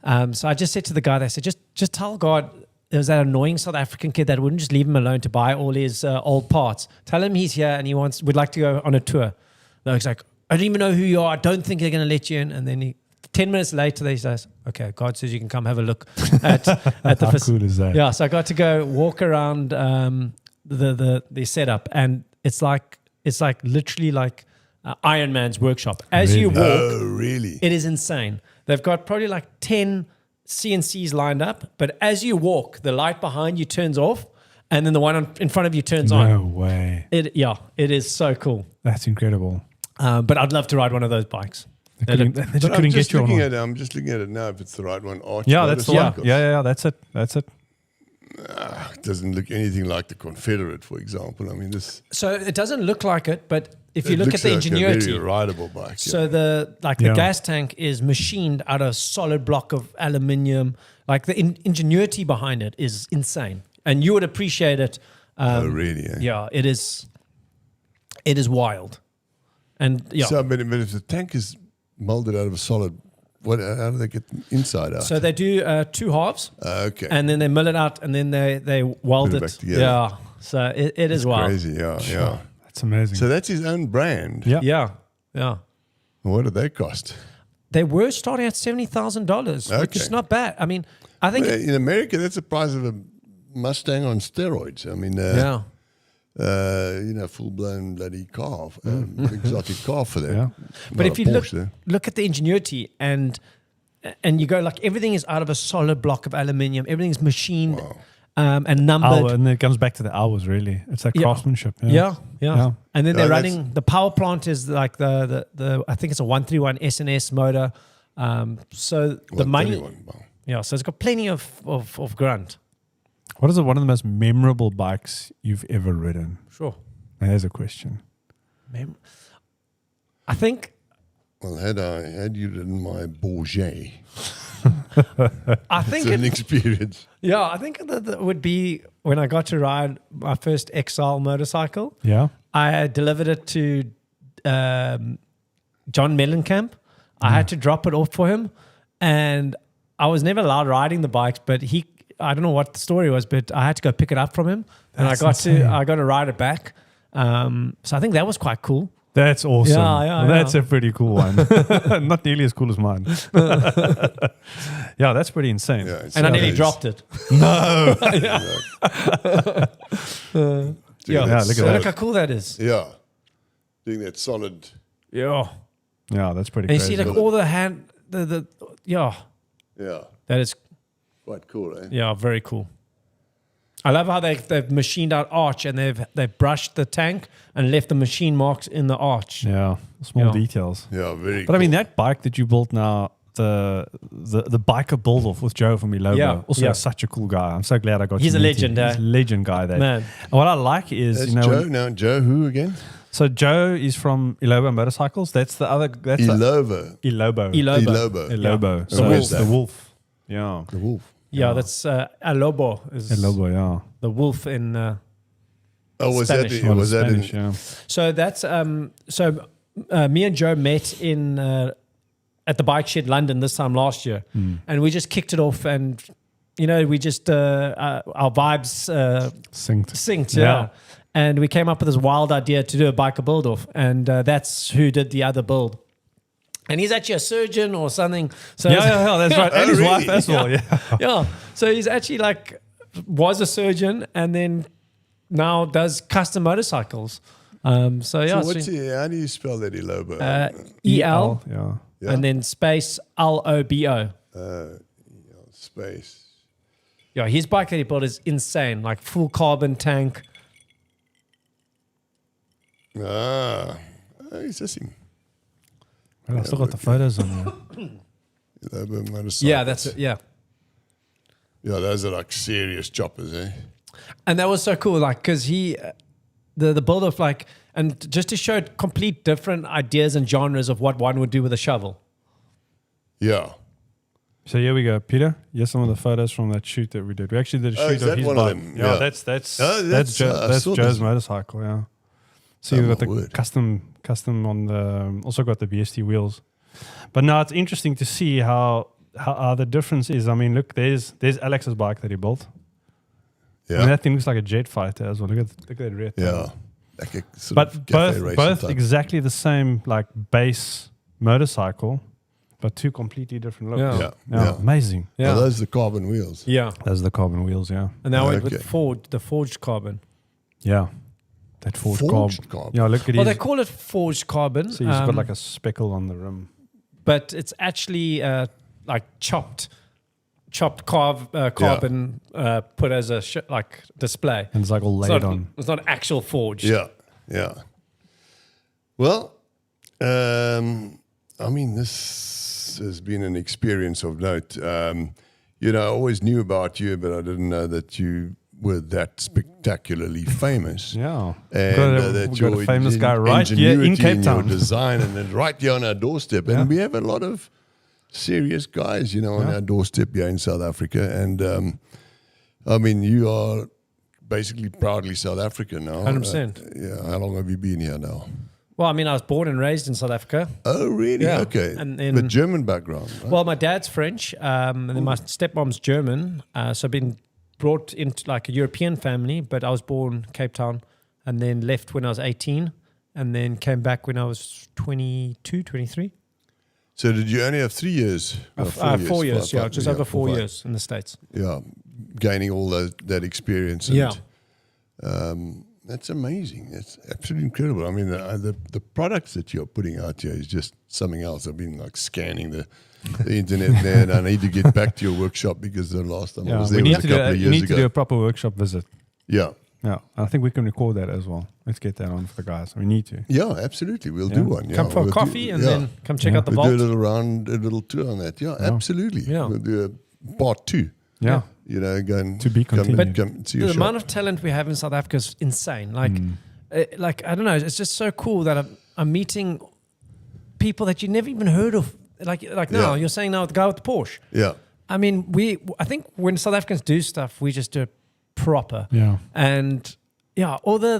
So I just said to the guy, I said, just tell God, there was that annoying South African kid that wouldn't just leave him alone to buy all his old parts. Tell him he's here and would like to go on a tour. No, he's like, I don't even know who you are. I don't think they're going to let you in. And then 10 minutes later, he says, okay, God says you can come have a look at the How cool is that? Yeah, so I got to go walk around the setup, and it's like literally like Iron Man's workshop. As you walk, really? it is insane. They've got probably like 10 CNCs lined up, but as you walk, the light behind you turns off, and then the one in front of you turns on. No way. It is so cool. That's incredible. But I'd love to ride one of those bikes. They just couldn't get you on one. I'm just looking at it now. If it's the right one, Arch Yeah, that's the one. motorcycles. Yeah, that's it. It doesn't look anything like the Confederate, for example. I mean, this. So it doesn't look like it, but if you it look looks at the like ingenuity, a very rideable bike. so the gas tank is machined out of a solid block of aluminium. Like the ingenuity behind it is insane, and you would appreciate it. Oh, really? Eh? Yeah, it is. It is wild, and yeah. So, but if the tank is molded out of a solid, how do they get inside out? So they do 2 halves, okay, and then they mill it out, and then they weld Put it it. back together. Yeah, so it is wild. crazy. Yeah. That's amazing. So that's his own brand. Yeah. What do they cost? They were starting at $70,000, which is Okay. not bad. I mean, I think Well, in America, that's the price of a Mustang on steroids. I mean, full blown bloody car, exotic car for them. Yeah. But if you Porsche, look at the ingenuity and you go like everything is out of a solid block of aluminium, everything's machined and numbered. And it comes back to the hours, really. It's that craftsmanship. Yeah. And then they're Yeah, running, the power plant is like the I think it's a 131 SNS motor. So the money, so it's got plenty of grunt. What is one of the most memorable bikes you've ever ridden? Sure. There's a question. I think. Well, had you ridden my Bourget, I think it's an experience. Yeah, I think that would be when I got to ride my first XL motorcycle. Yeah. I delivered it to John Mellencamp. I had to drop it off for him, and I was never allowed riding the bikes, but I don't know what the story was, but I had to go pick it up from him, and I got to ride it back. So I think that was quite cool. That's awesome. Yeah. That's a pretty cool one. Not nearly as cool as mine. Yeah, that's pretty insane. Yeah, And I nearly dropped it. No. Look that. how cool that is. Yeah, doing that solid. Yeah. Yeah, that's pretty And you crazy. see like all the Yeah, that is quite cool, eh? Yeah, very cool. I love how they've machined out arch and they've brushed the tank and left the machine marks in the arch. Yeah, small details. Yeah, very. But I mean, that bike that you built now, the biker build off with Joe from Ilobo, also such a cool guy. I'm so glad I got. He's to a meet legend, him. He's a legend guy. There. Man. And what I like is That's Joe. Joe who again? So Joe is from Ilobo Motorcycles. That's the other. That's Ilobo. Ilobo. Yeah. So Where's the that? wolf. Yeah. The wolf. Yeah, that's Alobo. Ilobo. Yeah. The wolf in. Was Spanish. that? Was that? Spanish, yeah. So that's me and Joe met in at the Bike Shed London this time last year, and we just kicked it off, and we just our vibes synced, yeah. And we came up with this wild idea to do a biker build off, and that's who did the other build. And he's actually a surgeon or something. So Yeah, that's right. And his really? wife as well, yeah. yeah. So he's actually was a surgeon and then now does custom motorcycles. So how do you spell that Ilobo? EL Yeah. and then space LOBO. Space. Yeah, his bike that he built is insane. Like full carbon tank. It's just him. Well, I've still got the photos on there. Ilobo motorcycles. Yeah, that's it. Yeah. Yeah, those are like serious choppers, eh? And that was so cool, like, because the build of like, and just to show complete different ideas and genres of what one would do with a shovel. Yeah. So here we go, Peter. Here's some of the photos from that shoot that we did. We actually did a shoot is of that his one of bike. them? Yeah, Yeah. that's I that's saw Joe's this. motorcycle. Yeah. So Oh, you've got my the word. custom on the also got the BST wheels. But now it's interesting to see how the difference is. I mean, look, there's Alex's bike that he built. Yeah. I mean, that thing looks like a jet fighter as well. Look at that rear tail. Yeah. Like a sort But of cafe racing both type. exactly the same like base motorcycle, but two completely different looks. Yeah. Yeah. Yeah, Yeah. amazing. Yeah. Yeah. Those are the carbon wheels. Yeah. Those are the carbon wheels, yeah. And now Okay. with the forged carbon. Yeah. That forged Forged carbon. carbon. Yeah, look at Well, they his. call it forged carbon. So he's got like a speckle on the rim. But it's actually like chopped carbon put as a like display. And it's like all It's laid not, on. it's not actual forged. Yeah. Yeah. Well, I mean, this has been an experience of note. You know, I always knew about you, but I didn't know that you were that spectacularly famous. Yeah. And we got a famous guy right here in ingenuity Cape in your Town. design, and then right here on our doorstep. And we have a lot of serious guys, you know, on our doorstep here in South Africa. And I mean, you are basically proudly South African now. 100%. Yeah. How long have you been here now? Well, I mean, I was born and raised in South Africa. Oh, really? Yeah. Okay. And then- But German background, right? Well, my dad's French, and then my stepmom's German. So I've been brought into like a European family, but I was born Cape Town and then left when I was 18 and then came back when I was 22, 23. So did you only have 3 years? No, 4 years, Five, yeah, just over 4 5. years in the States. Yeah, gaining all that experience. And, Yeah. That's amazing. That's absolutely incredible. I mean, the products that you're putting out here is just something else. I've been like scanning the internet there, and I need to get back to your workshop because the last time I was we there need was to a do couple of you years need to do a ago. proper workshop visit. Yeah. Yeah. I think we can record that as well. Let's get that on for the guys. We need to. Yeah, absolutely. We'll Yeah. do one. Yeah. Come for a We'll coffee and yeah. then come check out the We'll do a vault. little round, a little tour on that. Yeah, absolutely. Yeah. We'll do a part 2. Yeah. You know, go and To be continued. come see The your amount shop. of talent we have in South Africa is insane. Like I don't know, it's just so cool that I'm meeting people that you never even heard of. Like now, Yeah. you're saying now the guy with the Porsche. Yeah. I mean, I think when South Africans do stuff, we just do it proper. Yeah. And yeah, all the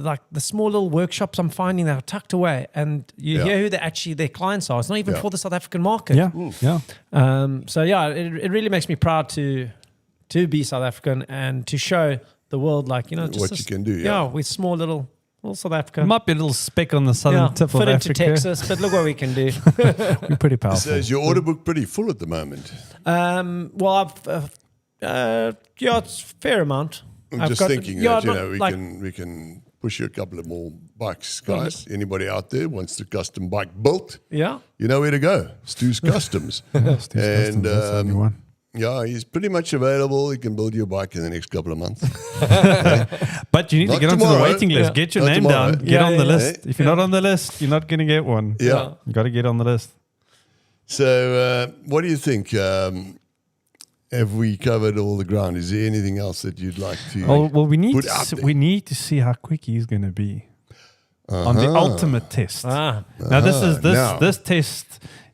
like the small little workshops I'm finding that are tucked away, and you Yeah. hear who their clients are. It's not even Yeah. for the South African market. Yeah. Yeah. So yeah, it really makes me proud to be South African and to show the world, like, you know, just What this- you can do, yeah. Yeah, with small little South Africa. It might be a little speck on the southern Yeah, tip fit of into Africa. Texas, but look what we can do. We're pretty So powerful. is your order book pretty full at the moment? Well, I've yeah, it's a fair amount. I'm I've just got- thinking yeah, that, you not know, like- we can push you a couple of more bikes, guys. Anybody out there wants the custom bike built, Yeah. you know where to go. Stoos Customs. Stoos Customs, And that's the only one. yeah, he's pretty much available. He can build your bike in the next couple of months. But you need to Not get onto the tomorrow. waiting list. Yeah. Get your Not name tomorrow. down. Get Yeah, on the yeah, list. yeah. If you're not on the list, you're not going to get one. Yeah. You got to get on the list. So what do you think? Have we covered all the ground? Is there anything else that you'd like to Well, we need put to out see, there? we need to see how quick he's going to be on the ultimate test. Ah, Now now. this test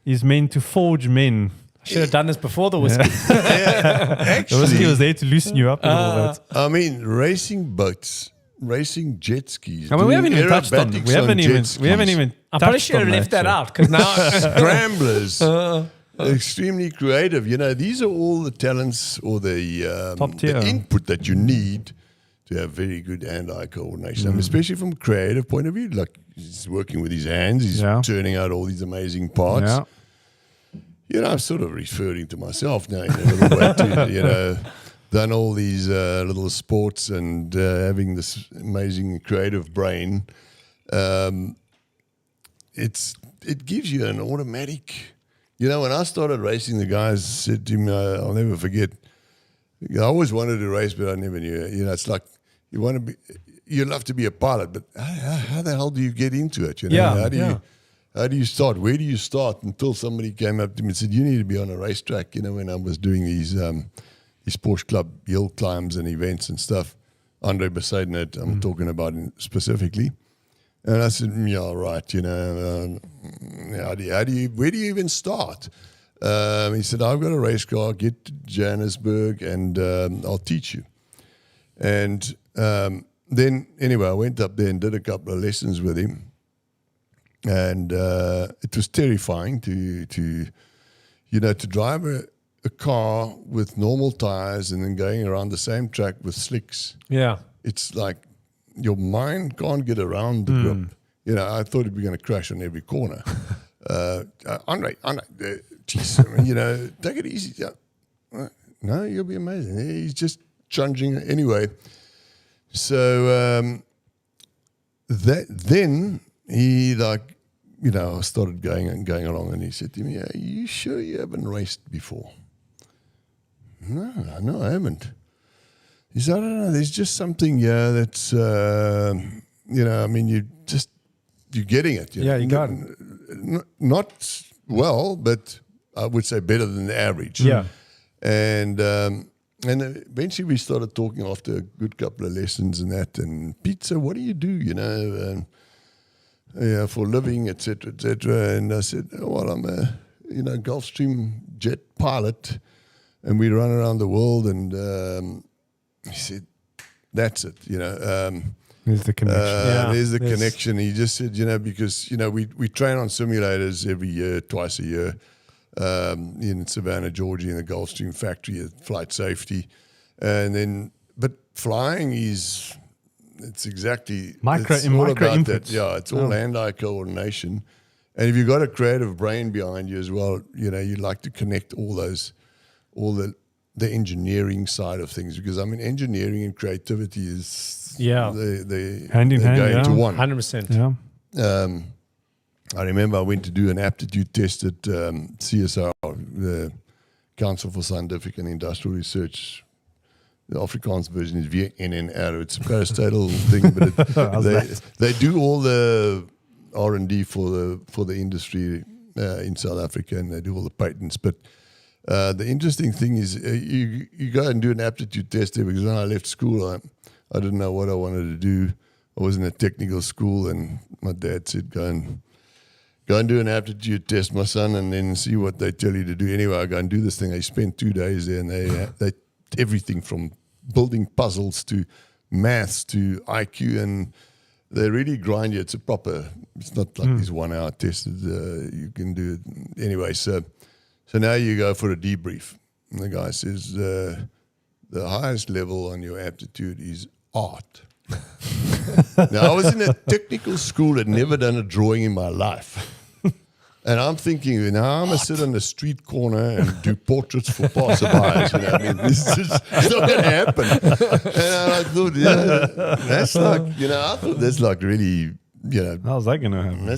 is meant to forge men. I should have done this before the whiskey. The whiskey Actually, was there to loosen you up a little bit. I mean, racing boats, racing jet skis. I mean, we doing haven't even touched on. aerobatics We haven't on even. jet We haven't skis. even. I probably touched should have on left that so- out because now Scramblers, extremely creative. You know, these are all the talents or the Top tier. the input that you need to have very good hand-eye coordination. Mm. I mean, especially from a creative point of view. Like, he's working with his hands. He's Yeah. turning out all these amazing parts. Yeah. You know, I'm sort of referring to myself now in a little way too, you know, done all these little sports and having this amazing creative brain. It gives you an automatic, you know, when I started racing, the guys said to me, I'll never forget, I always wanted to race, but I never knew, you know, it's like you love to be a pilot, but how the hell do you get into it? You know, Yeah, how do you start? Where do you start? Until somebody came up to me and said, you need to be on a racetrack. You know, when I was doing these Porsche Club hill climbs and events and stuff, Andre Besaidnet, I'm talking about specifically. And I said, yeah, right, where do you even start? He said, I've got a race car, get to Johannesburg and I'll teach you. And then, anyway, I went up there and did a couple of lessons with him. And it was terrifying to drive a car with normal tires and then going around the same track with slicks. Yeah. It's like your mind can't get around the grip. I thought it'd be going to crash on every corner. Andre, geez, take it easy. Yeah. No, you'll be amazing. He's just changing anyway. So then he started going along, and he said to me, "Are you sure you haven't raced before?" No, I haven't. He said, "I don't know. There's just something here that's, you're getting it. Yeah, you got it. Not well, but I would say better than the average." Yeah. And eventually we started talking after a good couple of lessons and that. And Pete said, "What do you do, for a living, et cetera, et cetera?" And I said, "Well, I'm a, Gulfstream jet pilot, and we run around the world." And he said, "That's it, There's the connection. there's the connection." He just said, because, we train on simulators every year, twice a year, in Savannah, Georgia, in the Gulfstream factory at Flight Safety. And then, but flying it's exactly micro it's all about inputs. that. Yeah, it's all hand-eye coordination. And if you've got a creative brain behind you as well, you like to connect all the engineering side of things, because engineering and creativity is the hand in hand, going to one. 100%. Yeah. I remember I went to do an aptitude test at CSR, the Council for Scientific and Industrial Research. The Afrikaans version is VNNR. It's a parastatal thing, but they do all the R&D for the industry in South Africa, and they do all the patents. But the interesting thing is you go and do an aptitude test there, because when I left school, I didn't know what I wanted to do. I was in a technical school, and my dad said, go and do an aptitude test, my son, and then see what they tell you to do. Anyway, I go and do this thing. I spent 2 days there, and they everything from building puzzles to maths to IQ, and they really grind you. It's not like this 1 hour test that you can do it. Anyway, so now you go for a debrief. And the guy says, the highest level on your aptitude is art. Now, I was in a technical school, had never done a drawing in my life. And I'm thinking, now I'm going to sit on the street corner and do portraits for passerbys. This is just not going to happen. And I thought, that's like, I thought that's like really, How's that going to happen?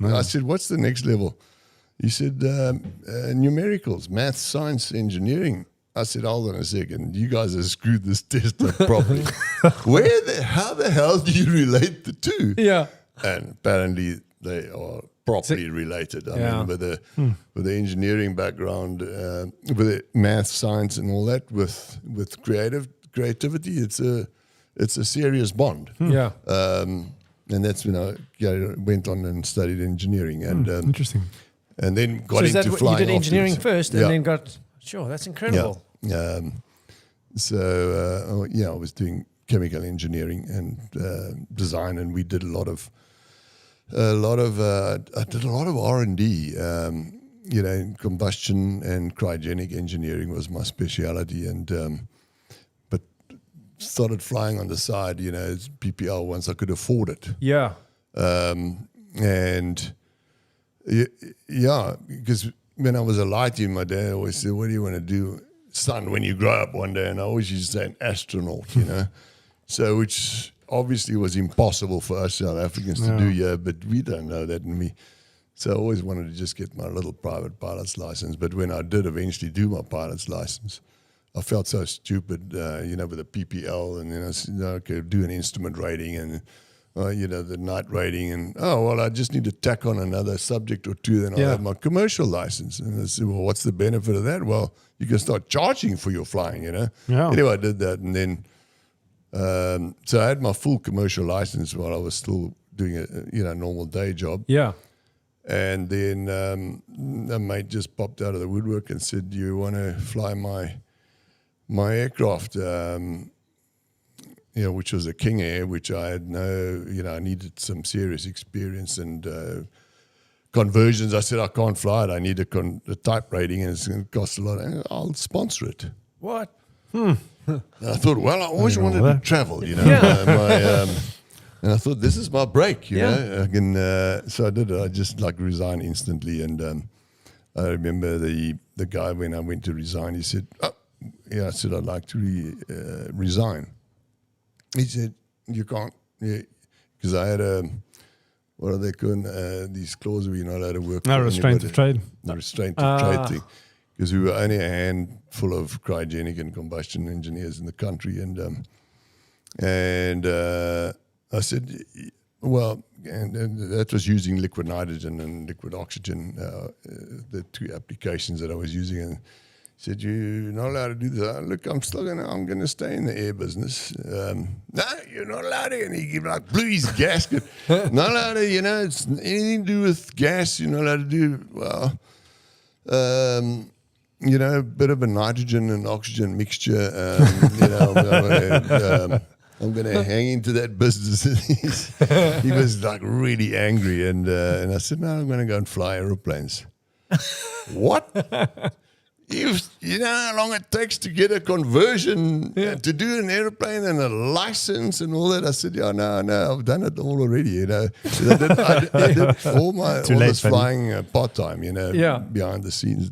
I said, what's the next level? He said, numericals, math, science, engineering. I said, hold on a second. You guys have screwed this test up properly. How the hell do you relate the two? Yeah. And apparently they are properly related. I mean, with the engineering background, with the math, science, and all that, with creativity, it's a serious bond. Yeah. And that's when I went on and studied engineering. And Interesting. And then got So into flying. you did engineering afterwards. first, and then got that's incredible. Yeah. I was doing chemical engineering and design, and we did I did a lot of R&D. In combustion and cryogenic engineering was my speciality, and but started flying on the side, as PPL once I could afford it. Yeah. Because when I was a lightie, my dad always said, "What do you want to do, son, when you grow up one day?" And I always used to say an astronaut, So which obviously was impossible for us South Africans to do here, but we don't know that in me. So I always wanted to just get my little private pilot's license. But when I did eventually do my pilot's license, I felt so stupid, with the PPL, and then I said, okay, do an instrument rating and the night rating, and I just need to tack on another subject or two, then I'll have my commercial license. And I said, well, what's the benefit of that? Well, you can start charging for your flying, Yeah. Anyway, I did that, and then So I had my full commercial license while I was still doing a normal day job. Yeah. And then a mate just popped out of the woodwork and said, "Do you want to fly my aircraft?" Which was a King Air, which I had I needed some serious experience and conversions. I said, "I can't fly it. I need a type rating, and it's going to cost a lot. I'll sponsor it." What? And I thought, well, I always wanted to travel, and I thought, this is my break, you know. I can, so I did it. I just resigned instantly. And I remember the guy, when I went to resign, he said, I said, "I'd like to resign." He said, "You can't," because I had what are they called? These clauses where you're not allowed to work. No, restraint of trade. The restraint of trade thing. Because we were only a handful of cryogenic and combustion engineers in the country. And I said, well, and that was using liquid nitrogen and liquid oxygen, the two applications that I was using. And he said, "You're not allowed to do this." "Look, I'm going to stay in the air business." "No, you're not allowed to." And he blew his gasket. "Not allowed to, it's anything to do with gas. You're not allowed to do, a bit of a nitrogen and oxygen mixture. I'm going to hang into that business." He was really angry. And I said, "No, I'm going to go and fly aeroplanes." "What? You know how long it takes to get a conversion to do an airplane and a license and all that?" I said, "Yeah, no, I've done it all already, I did all this flying part-time, behind the scenes.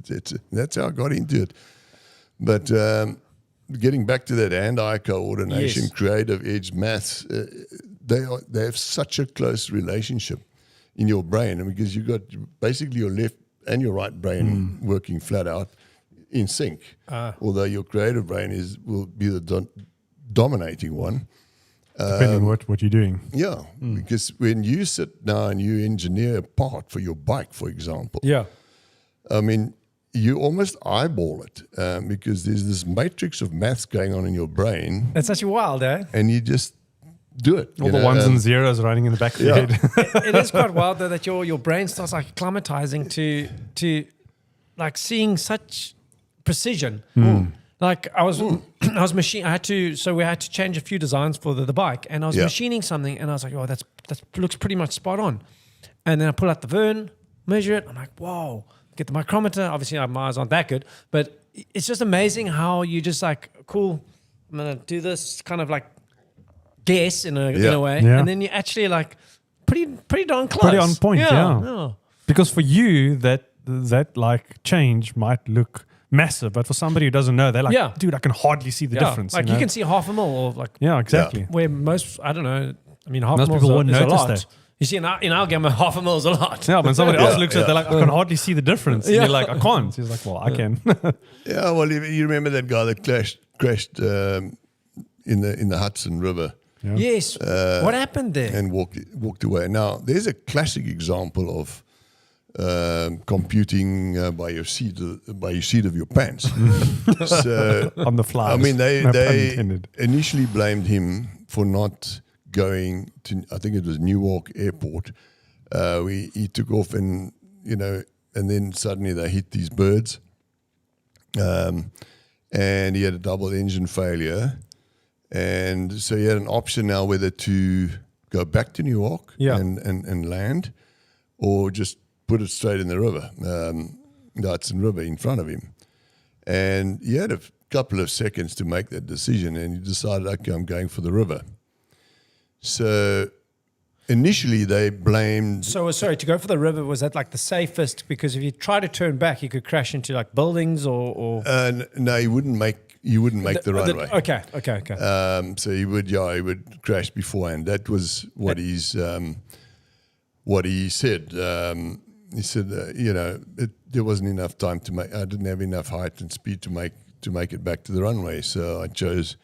That's how I got into it." But getting back to that hand-eye coordination, creative edge, maths, they have such a close relationship in your brain, because you've got basically your left and your right brain working flat out in sync, although your creative brain will be the dominating one. Depending on what you're doing. Yeah, because when you sit now and you engineer a part for your bike, for example, I mean, you almost eyeball it because there's this matrix of maths going on in your brain. That's actually wild, eh? And you just do it. All the ones and zeros running in the back of your head. It is quite wild, though, that your brain starts acclimatizing to seeing such precision. Like I was machining. We had to change a few designs for the bike, and I was machining something, and I was like, "Oh, that looks pretty much spot on." And then I pull out the vern, measure it. I'm like, "Whoa!" Get the micrometer. Obviously, my eyes aren't that good, but it's just amazing how you just cool. I'm gonna do this kind of guess in a way, and then you actually pretty darn close, pretty on point. Yeah. Because for you that change might look massive, but for somebody who doesn't know, they're like, "Dude, I can hardly see the difference." You can see half a mil, or exactly. Where most, I don't know. I mean, half most a mil people wouldn't is a notice lot. that. You see, in our game, half a mil is a lot. Yeah, when somebody else looks at it, they're like, "I can hardly see the difference." And you're like, "I can't." He's like, "Well, I can." Yeah, well, you remember that guy that crashed in the Hudson River? Yeah. Yes. What happened there? And walked away. Now, there's a classic example of computing by your seat of your pants. So on the fly. I mean, they initially blamed him for not going to, I think it was Newark Airport. He took off and then suddenly they hit these birds. And he had a double engine failure. And so he had an option now whether to go back to Newark and land, or just put it straight in the river, the Hudson River in front of him. And he had a couple of seconds to make that decision, and he decided, "Okay, I'm going for the river." So initially they blamed... So, sorry, to go for the river, was that the safest? Because if you try to turn back, you could crash into buildings or... No, he wouldn't make the runway. Okay. So he would crash beforehand. That was what he said. He said, there wasn't enough time to make. I didn't have enough height and speed to make it back to the runway. So I chose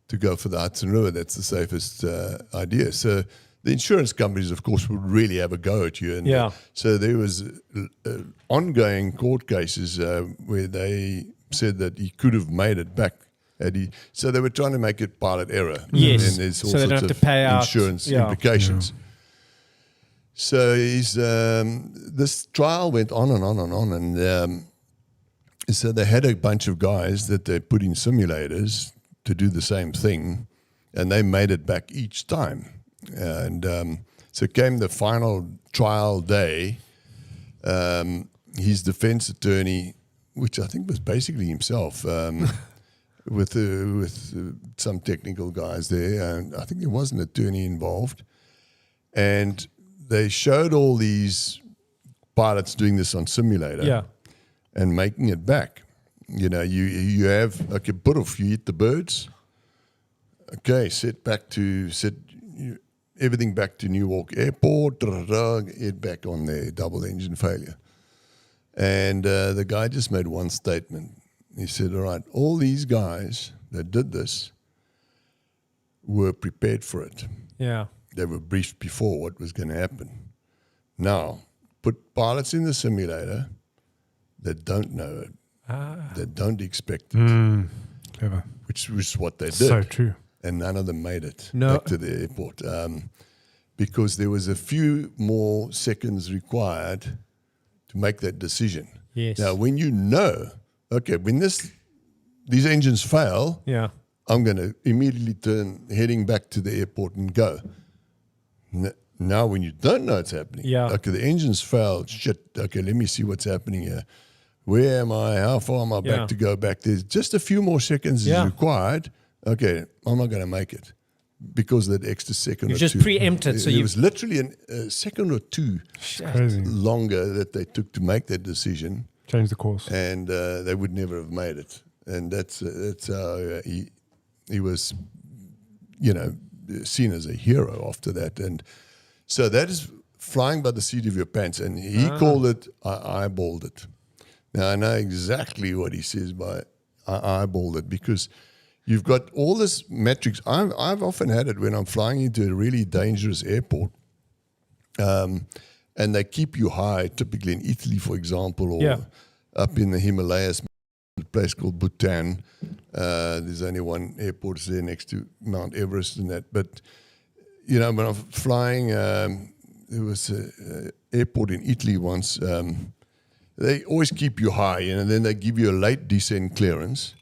to go for the Hudson River. That's the safest idea. So the insurance companies, of course, would really have a go at you. And so there was ongoing court cases where they said that he could have made it back So they were trying to make it pilot error. Yes. And there's all So they sorts don't have of to pay out. insurance Yeah. implications. So this trial went on and on and on. And so they had a bunch of guys that they put in simulators to do the same thing. And they made it back each time. And so came the final trial day. His defense attorney, which I think was basically himself, with some technical guys there, and I think there was an attorney involved, and they showed all these pilots doing this on simulator, and making it back. You know, you have put off, you hit the birds, set everything back to Newark Airport, head back on there, double engine failure. And the guy just made one statement. He said, all right, all these guys that did this were prepared for it. Yeah. They were briefed before what was going to happen. Now, put pilots in the simulator that don't know it, that don't expect it, Clever. which was what they did. So true. And none of them made it No. back to the airport because there was a few more seconds required to make that decision. Yes. Now, when you know, when these engines fail, I'm going to immediately turn heading back to the airport and go. Now, when you don't know it's happening, the engines fail. Shit. Okay, let me see what's happening here. Where am I? How far am I back to go back? There's just a few more seconds is required. Okay, I'm not going to make it because of that extra second. You or just two. preempted. So it was literally a second or two Crazy. longer that they took to make that decision. Change the course. And they would never have made it. And that's how he was, seen as a hero after that. And so that is flying by the seat of your pants. And he called it, I eyeballed it. Now, I know exactly what he says by I eyeballed it because you've got all this metrics. I've often had it when I'm flying into a really dangerous airport. And they keep you high, typically in Italy, for example, or up in the Himalayas, a place called Bhutan. There's only one airport there next to Mount Everest and that. But, when I'm flying, there was an airport in Italy once. They always keep you high, and then they give you a late descent clearance.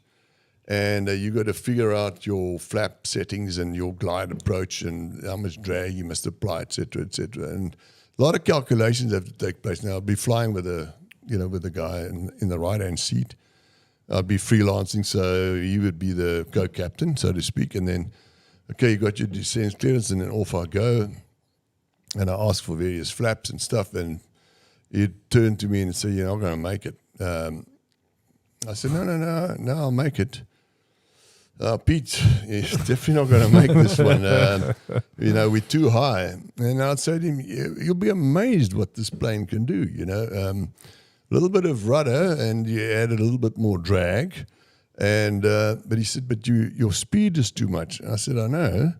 And you got to figure out your flap settings and your glide approach and how much drag you must apply, et cetera, et cetera. And a lot of calculations have to take place. Now, I'll be flying with a guy in the right-hand seat. I'll be freelancing, so he would be the co-captain, so to speak. And then, you got your descent clearance, and then off I go. And I ask for various flaps and stuff, and he'd turn to me and say, "You're not going to make it." I said, no, I'll make it. Pete, you're definitely not going to make this one. We're too high. And I'd say to him, you'll be amazed what this plane can do, a little bit of rudder and you add a little bit more drag. And but he said, but your speed is too much. And I said, I know,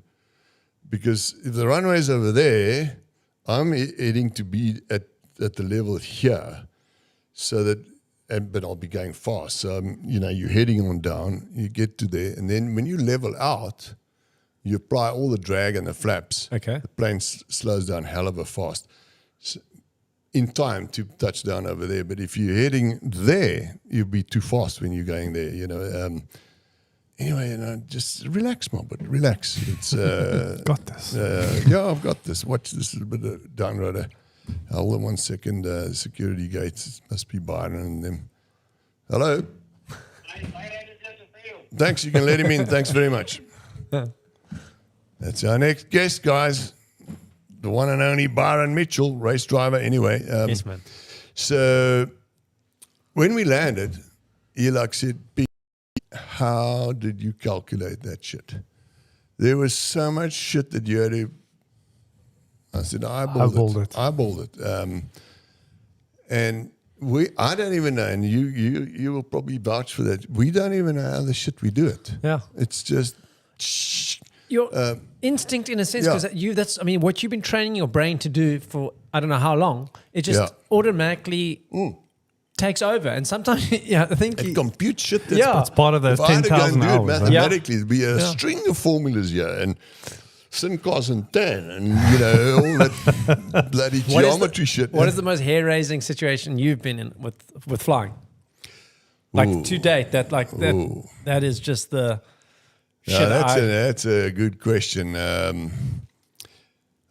because if the runway's over there, I'm heading to be at the level here, so that, but I'll be going fast. So, you're heading on down, you get to there, and then when you level out, you apply all the drag and the flaps. Okay. The plane slows down hell of a fast in time to touch down over there. But if you're heading there, you'll be too fast when you're going there, Anyway, just relax, Mobbit. Relax. It's got this. I've got this. Watch this little bit of down rudder. Hold on 1 second. Security gates must be Byron and them. Hello. Thanks. You can let him in. Thanks very much. That's our next guest, guys. The one and only Byron Mitchell, race driver. Anyway. Yes, man. So when we landed, he said, "Pete, how did you calculate that shit? There was so much shit that you had to." I said, I eyeballed it. And I don't even know, and you will probably vouch for that. We don't even know how the shit we do it. Yeah. It's just your instinct, in a sense, because what you've been training your brain to do for I don't know how long. It just automatically takes over. And sometimes, I think It computes shit. It's part of those If I had to go and 10,000 do it hours. Right? mathematically, it'd be a string of formulas here, and sin, cos, and tan, and all that bloody geometry shit. What is the most hair-raising situation you've been in with flying? Like to date, that is just the shit. That's a good question.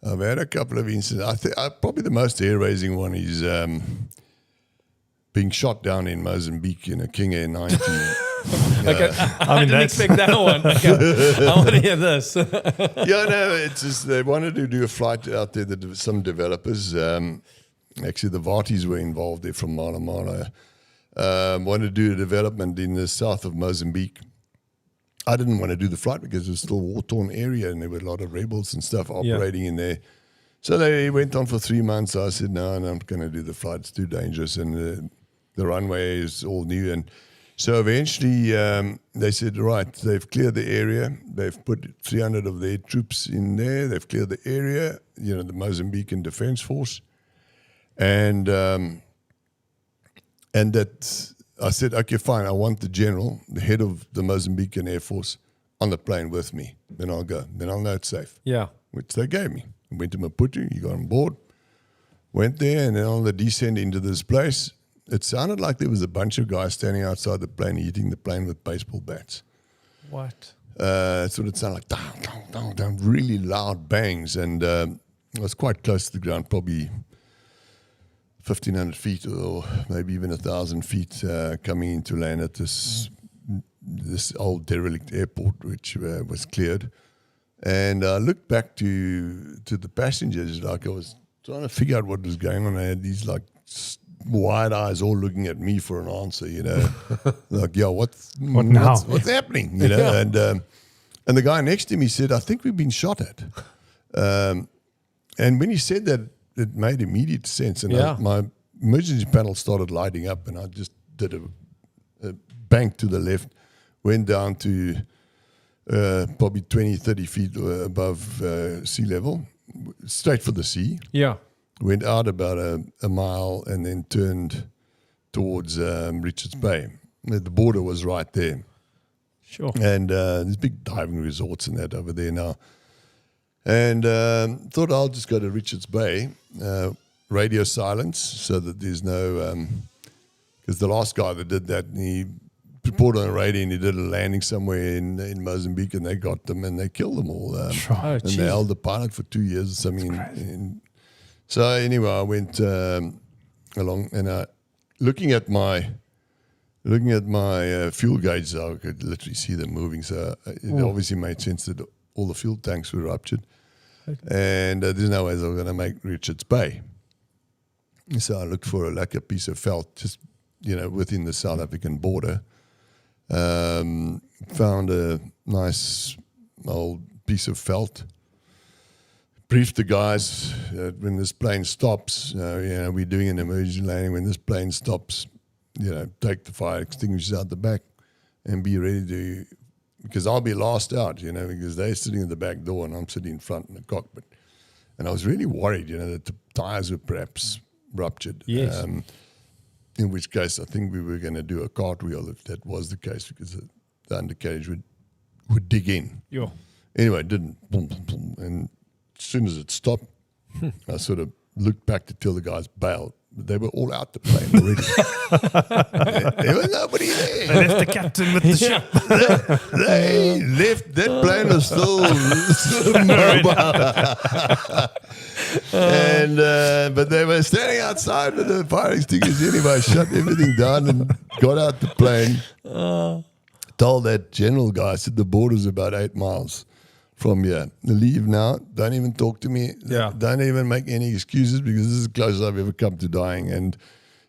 I've had a couple of incidents. I think probably the most hair-raising one is being shot down in Mozambique in a King Air 90. Okay, I didn't expect that one. Okay. I want to hear this. It's just they wanted to do a flight out there. Some developers, actually the Varties were involved there from Mala Mala, wanted to do a development in the south of Mozambique. I didn't want to do the flight because it was still a war-torn area and there were a lot of rebels and stuff operating in there. So they went on for 3 months. I said, no, I'm not going to do the flight. It's too dangerous. And the runway is all new. And so eventually they said, right, they've cleared the area. They've put 300 of their troops in there. They've cleared the area, the Mozambican Defense Force. And that I said, okay, fine. I want the general, the head of the Mozambican Air Force, on the plane with me. Then I'll go. Then I'll know it's safe. Yeah. Which they gave me. I went to Maputo. He got on board. Went there, and then on the descent into this place, it sounded like there was a bunch of guys standing outside the plane hitting the plane with baseball bats. What? That's what it sounded like. Down, down, down, down. Really loud bangs. And I was quite close to the ground, probably 1,500 feet or maybe even 1,000 feet coming into land at this old derelict airport, which was cleared. And I looked back to the passengers, like I was trying to figure out what was going on. I had these like wide eyes all looking at me for an answer, like, what's happening, And the guy next to me said, I think we've been shot at. And when he said that, it made immediate sense. And my emergency panel started lighting up, and I just did a bank to the left, went down to probably 20, 30 feet above sea level, straight for the sea. Yeah. Went out about a mile and then turned towards Richards Bay. The border was right there. Sure. And there's big diving resorts and that over there now. And thought I'll just go to Richards Bay, radio silence, so that there's no... Because the last guy that did that, he reported on the radio and he did a landing somewhere in Mozambique, and they got them and they killed them all. And they held the pilot for 2 years or something. So anyway, I went along, and looking at my fuel gauges, I could literally see them moving. So it obviously made sense that all the fuel tanks were ruptured. Okay. And there's no way they were going to make Richards Bay. So I looked for a piece of felt, just within the South African border. Found a nice old piece of felt. Briefed the guys when this plane stops. We're doing an emergency landing. When this plane stops, take the fire extinguishers out the back and be ready to. Because I'll be last out, because they're sitting at the back door and I'm sitting in front in the cockpit. And I was really worried, that the tires were perhaps ruptured. Yes. In which case, I think we were going to do a cartwheel if that was the case, because the undercarriage would dig in. Yeah. Anyway, it didn't. Boom, boom, boom. And as soon as it stopped, I sort of looked back to tell the guys bailed. They were all out the plane already. There was nobody there. They left the captain with the ship. They left. That plane was still mobile. And but they were standing outside with the fire extinguishers anyway. Shut everything down and got out the plane. Told that general guy, I said the border's about 8 miles from here. Leave now. Don't even talk to me. Yeah. Don't even make any excuses, because this is as close as I've ever come to dying. And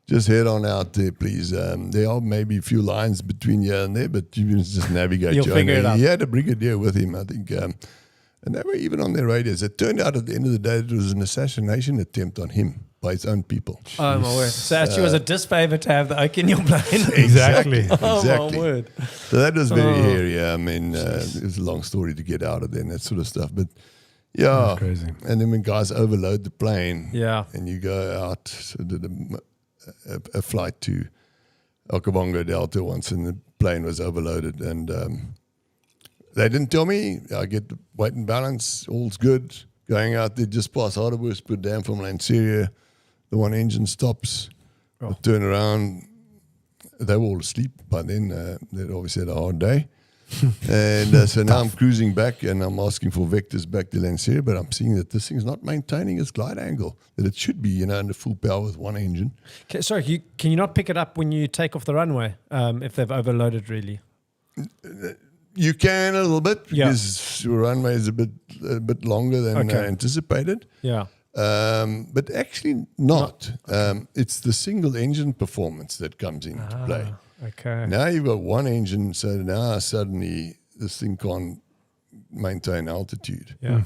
just head on out there, please. There are maybe a few lines between here and there, but you can just navigate. You'll figure it out. He had a brigadier with him, I think. And they were even on their radios. It turned out at the end of the day it was an assassination attempt on him by his own people. Oh, my word. So actually was a disfavor to have the oak in your plane. Exactly. Oh, my word. So that was very hairy. I mean, it was a long story to get out of there and that sort of stuff. But yeah, crazy. And then when guys overload the plane, Yeah. and you go out, so a flight to Okavango Delta once, and the plane was overloaded, and they didn't tell me. I get the weight and balance, all's good. Going out there just past Harderwurst, put down from Lanseria, the one engine stops, I turn around. They were all asleep by then. They'd obviously had a hard day. And so now I'm cruising back, and I'm asking for vectors back to Lanseria, but I'm seeing that this thing's not maintaining its glide angle that it should be, under full power with one engine. Okay, sorry, can you not pick it up when you take off the runway if they've overloaded really? You can a little bit because your runway is a bit longer than anticipated. Yeah. But actually not. It's the single engine performance that comes into play. Okay. Now you've got one engine, so now suddenly this thing can't maintain altitude. Yeah.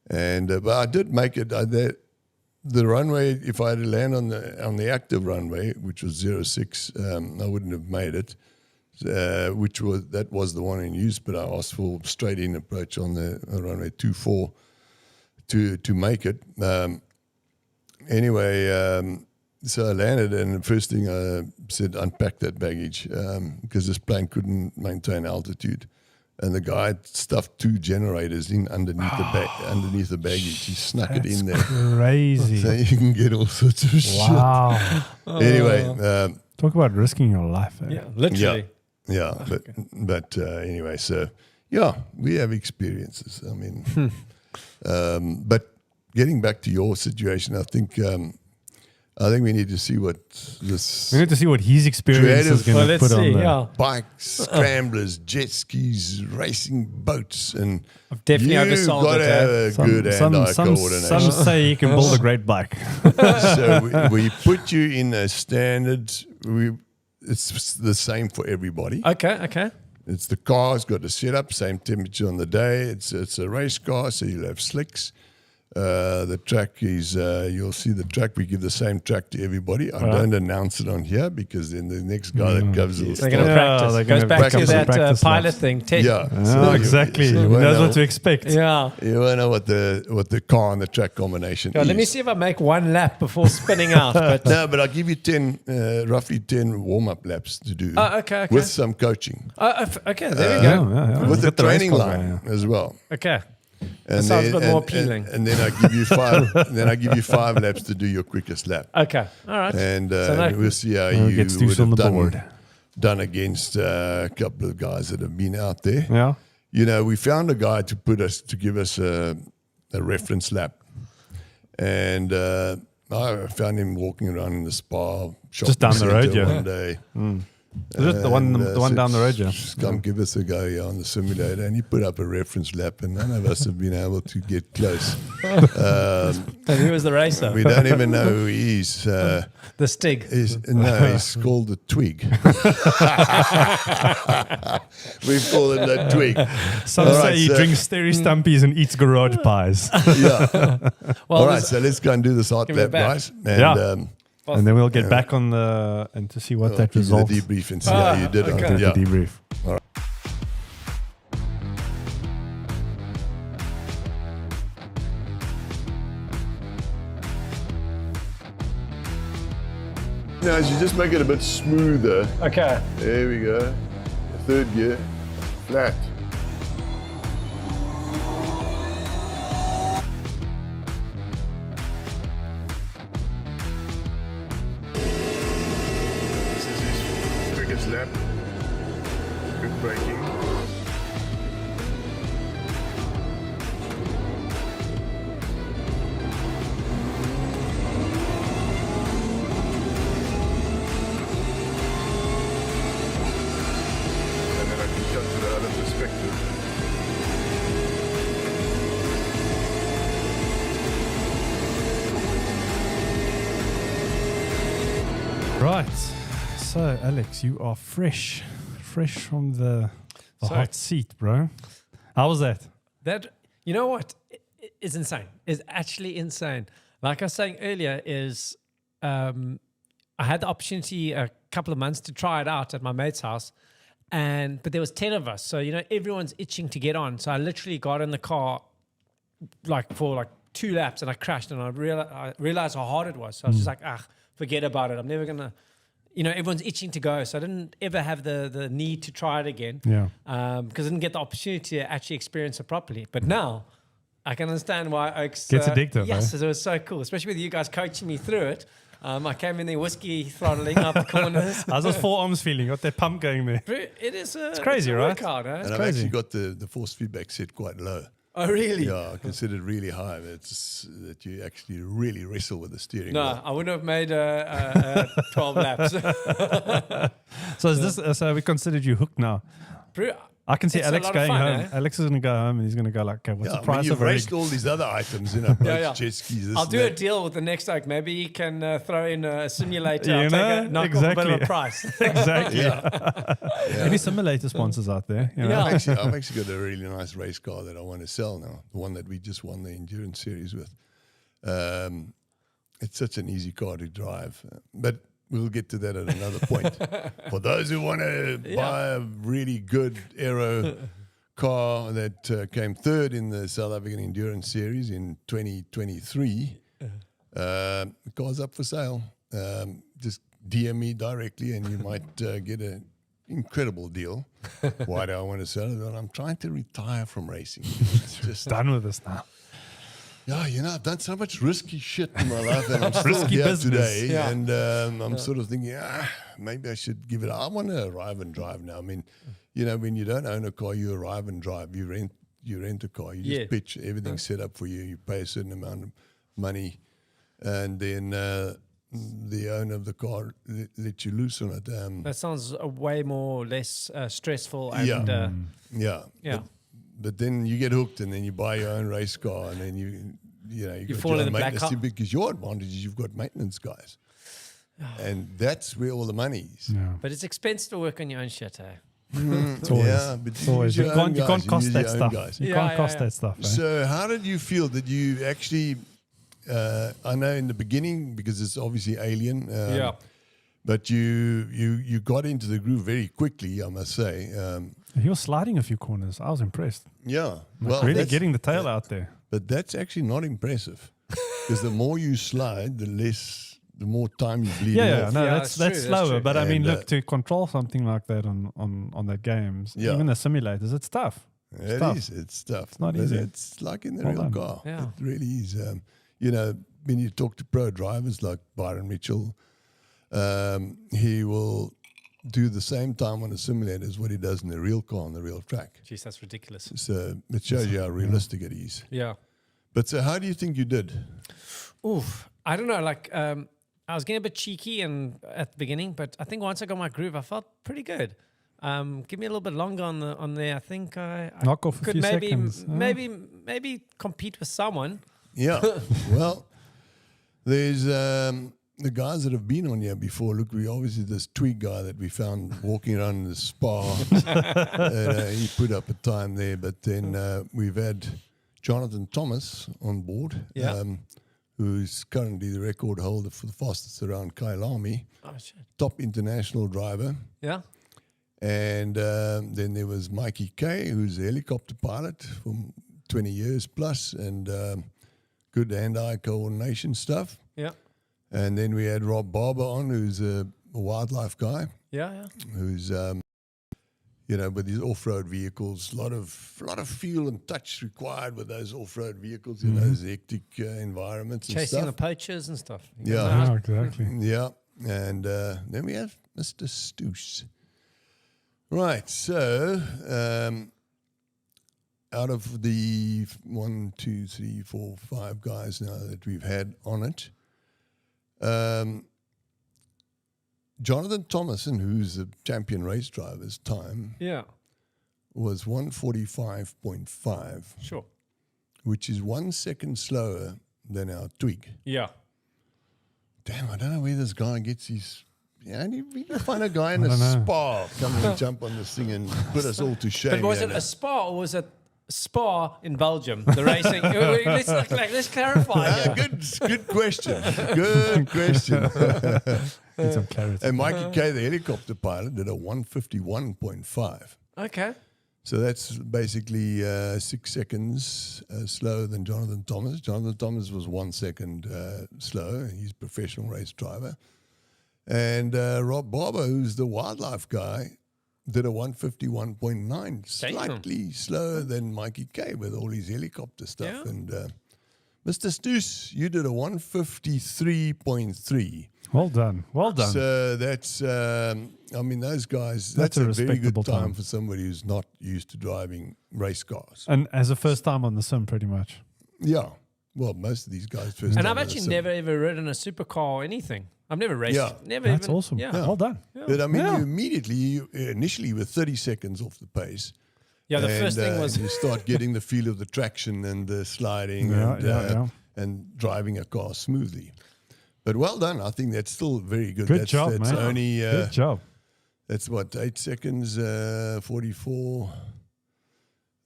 And but I did make it. The runway, if I had to land on the active runway, which was 06, I wouldn't have made it. That was the one in use, but I asked for straight in approach on the runway 24 to make it. Anyway. So I landed, and the first thing I said, unpack that baggage, because this plane couldn't maintain altitude. And the guy had stuffed 2 generators in underneath the baggage. He snuck it in there. Crazy. So you can get all sorts of Wow. shit. Anyway. Talk about risking your life. Yeah, literally. Yeah. But anyway, so, yeah, we have experiences. I mean, but getting back to your situation, I think we need to see what this. We need to see what his experience is going to put on there. Bikes, scramblers, jet skis, racing boats, and I've definitely oversold got to have a good hand-eye coordination. Some say you can build a great bike. So we put you in a standard. It's the same for everybody. Okay. It's the car's got a setup, same temperature on the day. It's a race car, so you'll have slicks. The track is, you'll see the track. We give the same track to everybody. I don't announce it on here because then the next guy that comes will They're going to practice. It goes back to that pilot thing. Test. Yeah. Exactly. He knows what to expect. Yeah. You won't know what the car and the track combination is. Let me see if I make one lap before spinning out. But no, but I'll give you roughly 10 warm-up laps to do. Okay. With some coaching. Okay, there we go. Yeah. With the training line as well. Okay. And that sounds a bit more appealing. And then I give you 5. Then I give you 5 laps to do your quickest lap. Okay, all right. And we'll see how you get Stoos on the board. Done against a couple of guys that have been out there. Yeah. We found a guy to give us a reference lap, and I found him walking around in the spa shop just down the road. Yeah. One day. Is it the one down the road, yeah? Just come give us a go on the simulator, and he put up a reference lap, and none of us have been able to get close. And he was the racer. We don't even know who he is. The Stig. He's called the Twig. We call him the Twig. Some say he drinks Sterry Stumpies and eats garage pies. Yeah. All right, so let's go and do this hot lap, guys. And, and then we'll get back on and to see what that results. The debrief and see how you did on the debrief. All right. Now, as you just make it a bit smoother. Okay. There we go. 3rd gear, flat. Lap. Good braking. And then I can cut to the other perspective. Right. So, Alex, you are fresh from the hot seat, bro. How was that? That, you know what, is insane. Is actually insane. Like I was saying earlier, is I had the opportunity a couple of months to try it out at my mate's house, but there was 10 of us, so everyone's itching to get on. So I literally got in the car for 2 laps and I crashed and I realized how hard it was. So I was just like, forget about it. I'm never going to, everyone's itching to go. So I didn't ever have the need to try it again. Yeah. Because I didn't get the opportunity to actually experience it properly. But now I can understand why Oaks gets addictive. Yes, it was so cool, especially with you guys coaching me through it. I came in there whiskey throttling up the corners. How's those forearms feeling? Got that pump going there. It's crazy, it's a right? workout, eh? And I've crazy. actually got the force feedback set quite low. Oh, really? Yeah, I consider it really high. It's that you actually really wrestle with the steering No, wheel. I wouldn't have made 12 laps. So is this? So we considered you hooked now. I can see It's a Alex lot of going fun, home. eh? Alex is going to go home and he's going to go like, okay, what's Yeah, the price you've of a rig? raced all these other items, boats, Yeah. jet skis. This I'll and do a that. deal with the next Oak. Maybe you can throw in a simulator. You I'll know? take knock off a bit of a price. Exactly. Yeah. Any simulator sponsors out there? You know? Yeah. I've actually got a really nice race car that I want to sell now. The one that we just won the endurance series with. It's such an easy car to drive, but we'll get to that at another point. For those who want to buy a really good aero car that came third in the South African Endurance Series in 2023, the car's up for sale. Just DM me directly and you might get an incredible deal. Why do I want to sell it? Well, I'm trying to retire from racing. It's just Done with this now. yeah, I've done so much risky shit in my life, and I'm still Risky here business. today. Yeah. And I'm sort of thinking, maybe I should give it. I want to arrive and drive now. I mean, when you don't own a car, you arrive and drive. You rent a car. You just pitch. Everything's set up for you. You pay a certain amount of money, and then the owner of the car lets you loose on it. That sounds way more less stressful. And, Yeah. But then you get hooked, and then you buy your own race car, and then you got fall your in own the black maintenance hole. team, because your advantage is you've got maintenance guys, and that's where all the money is. Yeah. But it's expensive to work on your own shit, eh? It's always, Yeah, but it's always. use You your own can't guys, cost use that your own stuff. guys. You Yeah, can't yeah, cost yeah. that stuff. Eh? So how did you feel that you actually? I know in the beginning, because it's obviously alien. But you got into the groove very quickly, I must say. He was sliding a few corners. I was impressed. Yeah, Really that's- getting the tail out there. But that's actually not impressive, because the more you slide, the more time you bleed Yeah, off. no, Yeah, that's it's true, that's slower. true. But I mean, And, look, to control something like that on the games, Yeah. even the simulators, it's tough. It tough. is. It's tough. It's not easy. It's like in the Well real done. car. Yeah. It really is. When you talk to pro drivers like Byron Mitchell, he will do the same time on a simulator as what he does in the real car on the real track. Jeez, that's ridiculous. So it shows you how realistic it is. Yeah. But so how do you think you did? Oof. I don't know. Like, I was getting a bit cheeky and at the beginning, but I think once I got my groove, I felt pretty good. Give me a little bit longer on there. I think I Knock off a could few maybe seconds. maybe compete with someone. Yeah. Well, there's the guys that have been on here before. Look, we obviously this Twig guy that we found walking around in the spa. And, he put up a time there. But then we've had Jonathan Thomas on board, Yeah. who's currently the record holder for the fastest around Kailami, Oh shit. top international driver. Yeah. And then there was Mikey K, who's a helicopter pilot for 20 years plus, and good hand-eye coordination stuff. Yeah. And then we had Rob Barber on, who's a wildlife guy, Yeah. who's with his off-road vehicles, a lot of feel and touch required with those off-road vehicles in those hectic environments and Chasing the stuff. poachers and stuff. Yeah. Yeah, exactly. Yeah, and then we have Mr. Stoos. Right, so out of the 1, 2, 3, 4, 5 guys now that we've had on it, Jonathan Thomason, who's the champion race driver's time, Yeah. was 1:45.5, Sure. which is 1 second slower than our Twig. Yeah. Damn, I don't know where this guy gets his. Yeah, you can find a guy in I a don't know. spa come and jump on this thing and put us all to shame. But was here it now. a spa or was it Spa in Belgium? The racing. let's clarify. Ah, good question. Good question. Need some clarity. And Mikey K, the helicopter pilot, did a 1:51.5. Okay. So that's basically 6 seconds slower than Jonathan Thomas. Jonathan Thomas was 1 second slower. He's a professional race driver. And Rob Barber, who's the wildlife guy, did a 151.9, slightly slower than Mikey K with all his helicopter stuff. Yeah. And Mr. Stoos, you did a 153.3. Well done. Well done. So that's, I mean, those guys, That's that's a a very good respectable time time. for somebody who's not used to driving race cars. And as a first time on the sim, pretty much. Yeah. Well, most of these guys first And time I've on the actually sim. never ever ridden a supercar or anything. I've never raced. Yeah. Never That's even, awesome. Yeah. Well done. But I mean, Yeah. you immediately, initially you were 30 seconds off the pace. Yeah, the And, first thing was you start getting the feel of the traction and the sliding and driving a car smoothly. But well done. I think that's still very good. Good that's, job, that's man. Only, Good job. That's what, 8 seconds, 44,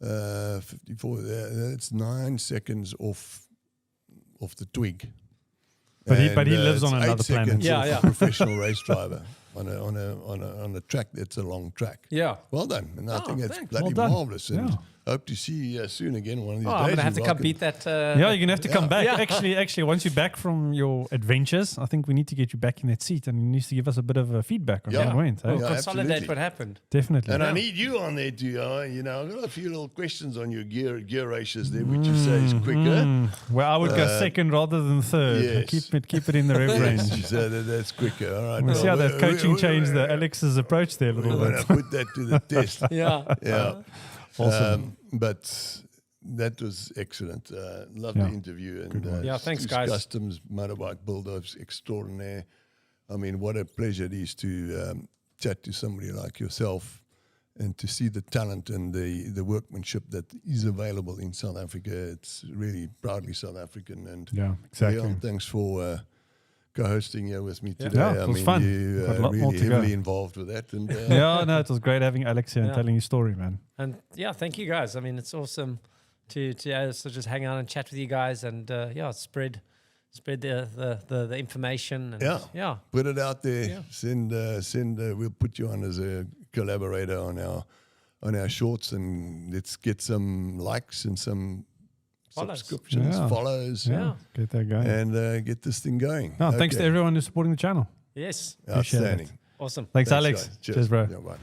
54. That's 9 seconds off the twig. But he And, lives on it's another 8 planet. seconds Yeah, off yeah. a professional race driver on a track that's a long track. yeah. Well done, and I think that's thanks. bloody Well done. marvelous. And Yeah. hope to see you soon again one of these Oh, days. I'm gonna have to You're come welcome. beat that. Yeah, you're gonna have to come back. Yeah. Actually, once you're back from your adventures, I think we need to get you back in that seat, and you need to give us a bit of feedback on Yeah. how it went. eh? We'll Yeah, consolidate absolutely. what happened. Definitely. And I need you on there too. I've got a few little questions on your gear ratios there, which you say is quicker. Well, I would go second rather than third. yes. Keep it in the rev range. Yes, so that's quicker. All right. We'll see how that coaching changed there. Alex's approach there a We're little going to bit. put that to the test. Yeah. Yeah. Awesome. But that was excellent. Loved Yeah. the interview. And, Good one. Yeah, thanks, Stoos guys. Customs motorbike builders extraordinaire. I mean, what a pleasure it is to chat to somebody like yourself and to see the talent and the workmanship that is available in South Africa. It's really proudly South African. And Yeah, exactly. Leon, thanks for co-hosting here with me today. Yeah, it was fun. You Got a lot more really to go. heavily involved with that. And Yeah, no, it was great having Alex here and Yeah. telling his story, man. And yeah, thank you guys. I mean, it's awesome to just hang out and chat with you guys and spread the information. And yeah. put it out there. Yeah. Send. We'll put you on as a collaborator on our shorts, and let's get some likes and some Follows. subscriptions, Yeah. follows, Yeah. Get that going. and get this thing going. No, thanks to Okay. everyone who's supporting the channel. Yes. Appreciate it. Outstanding. Awesome. Thanks, Alex. guys. Cheers, bro. Yeah, bye.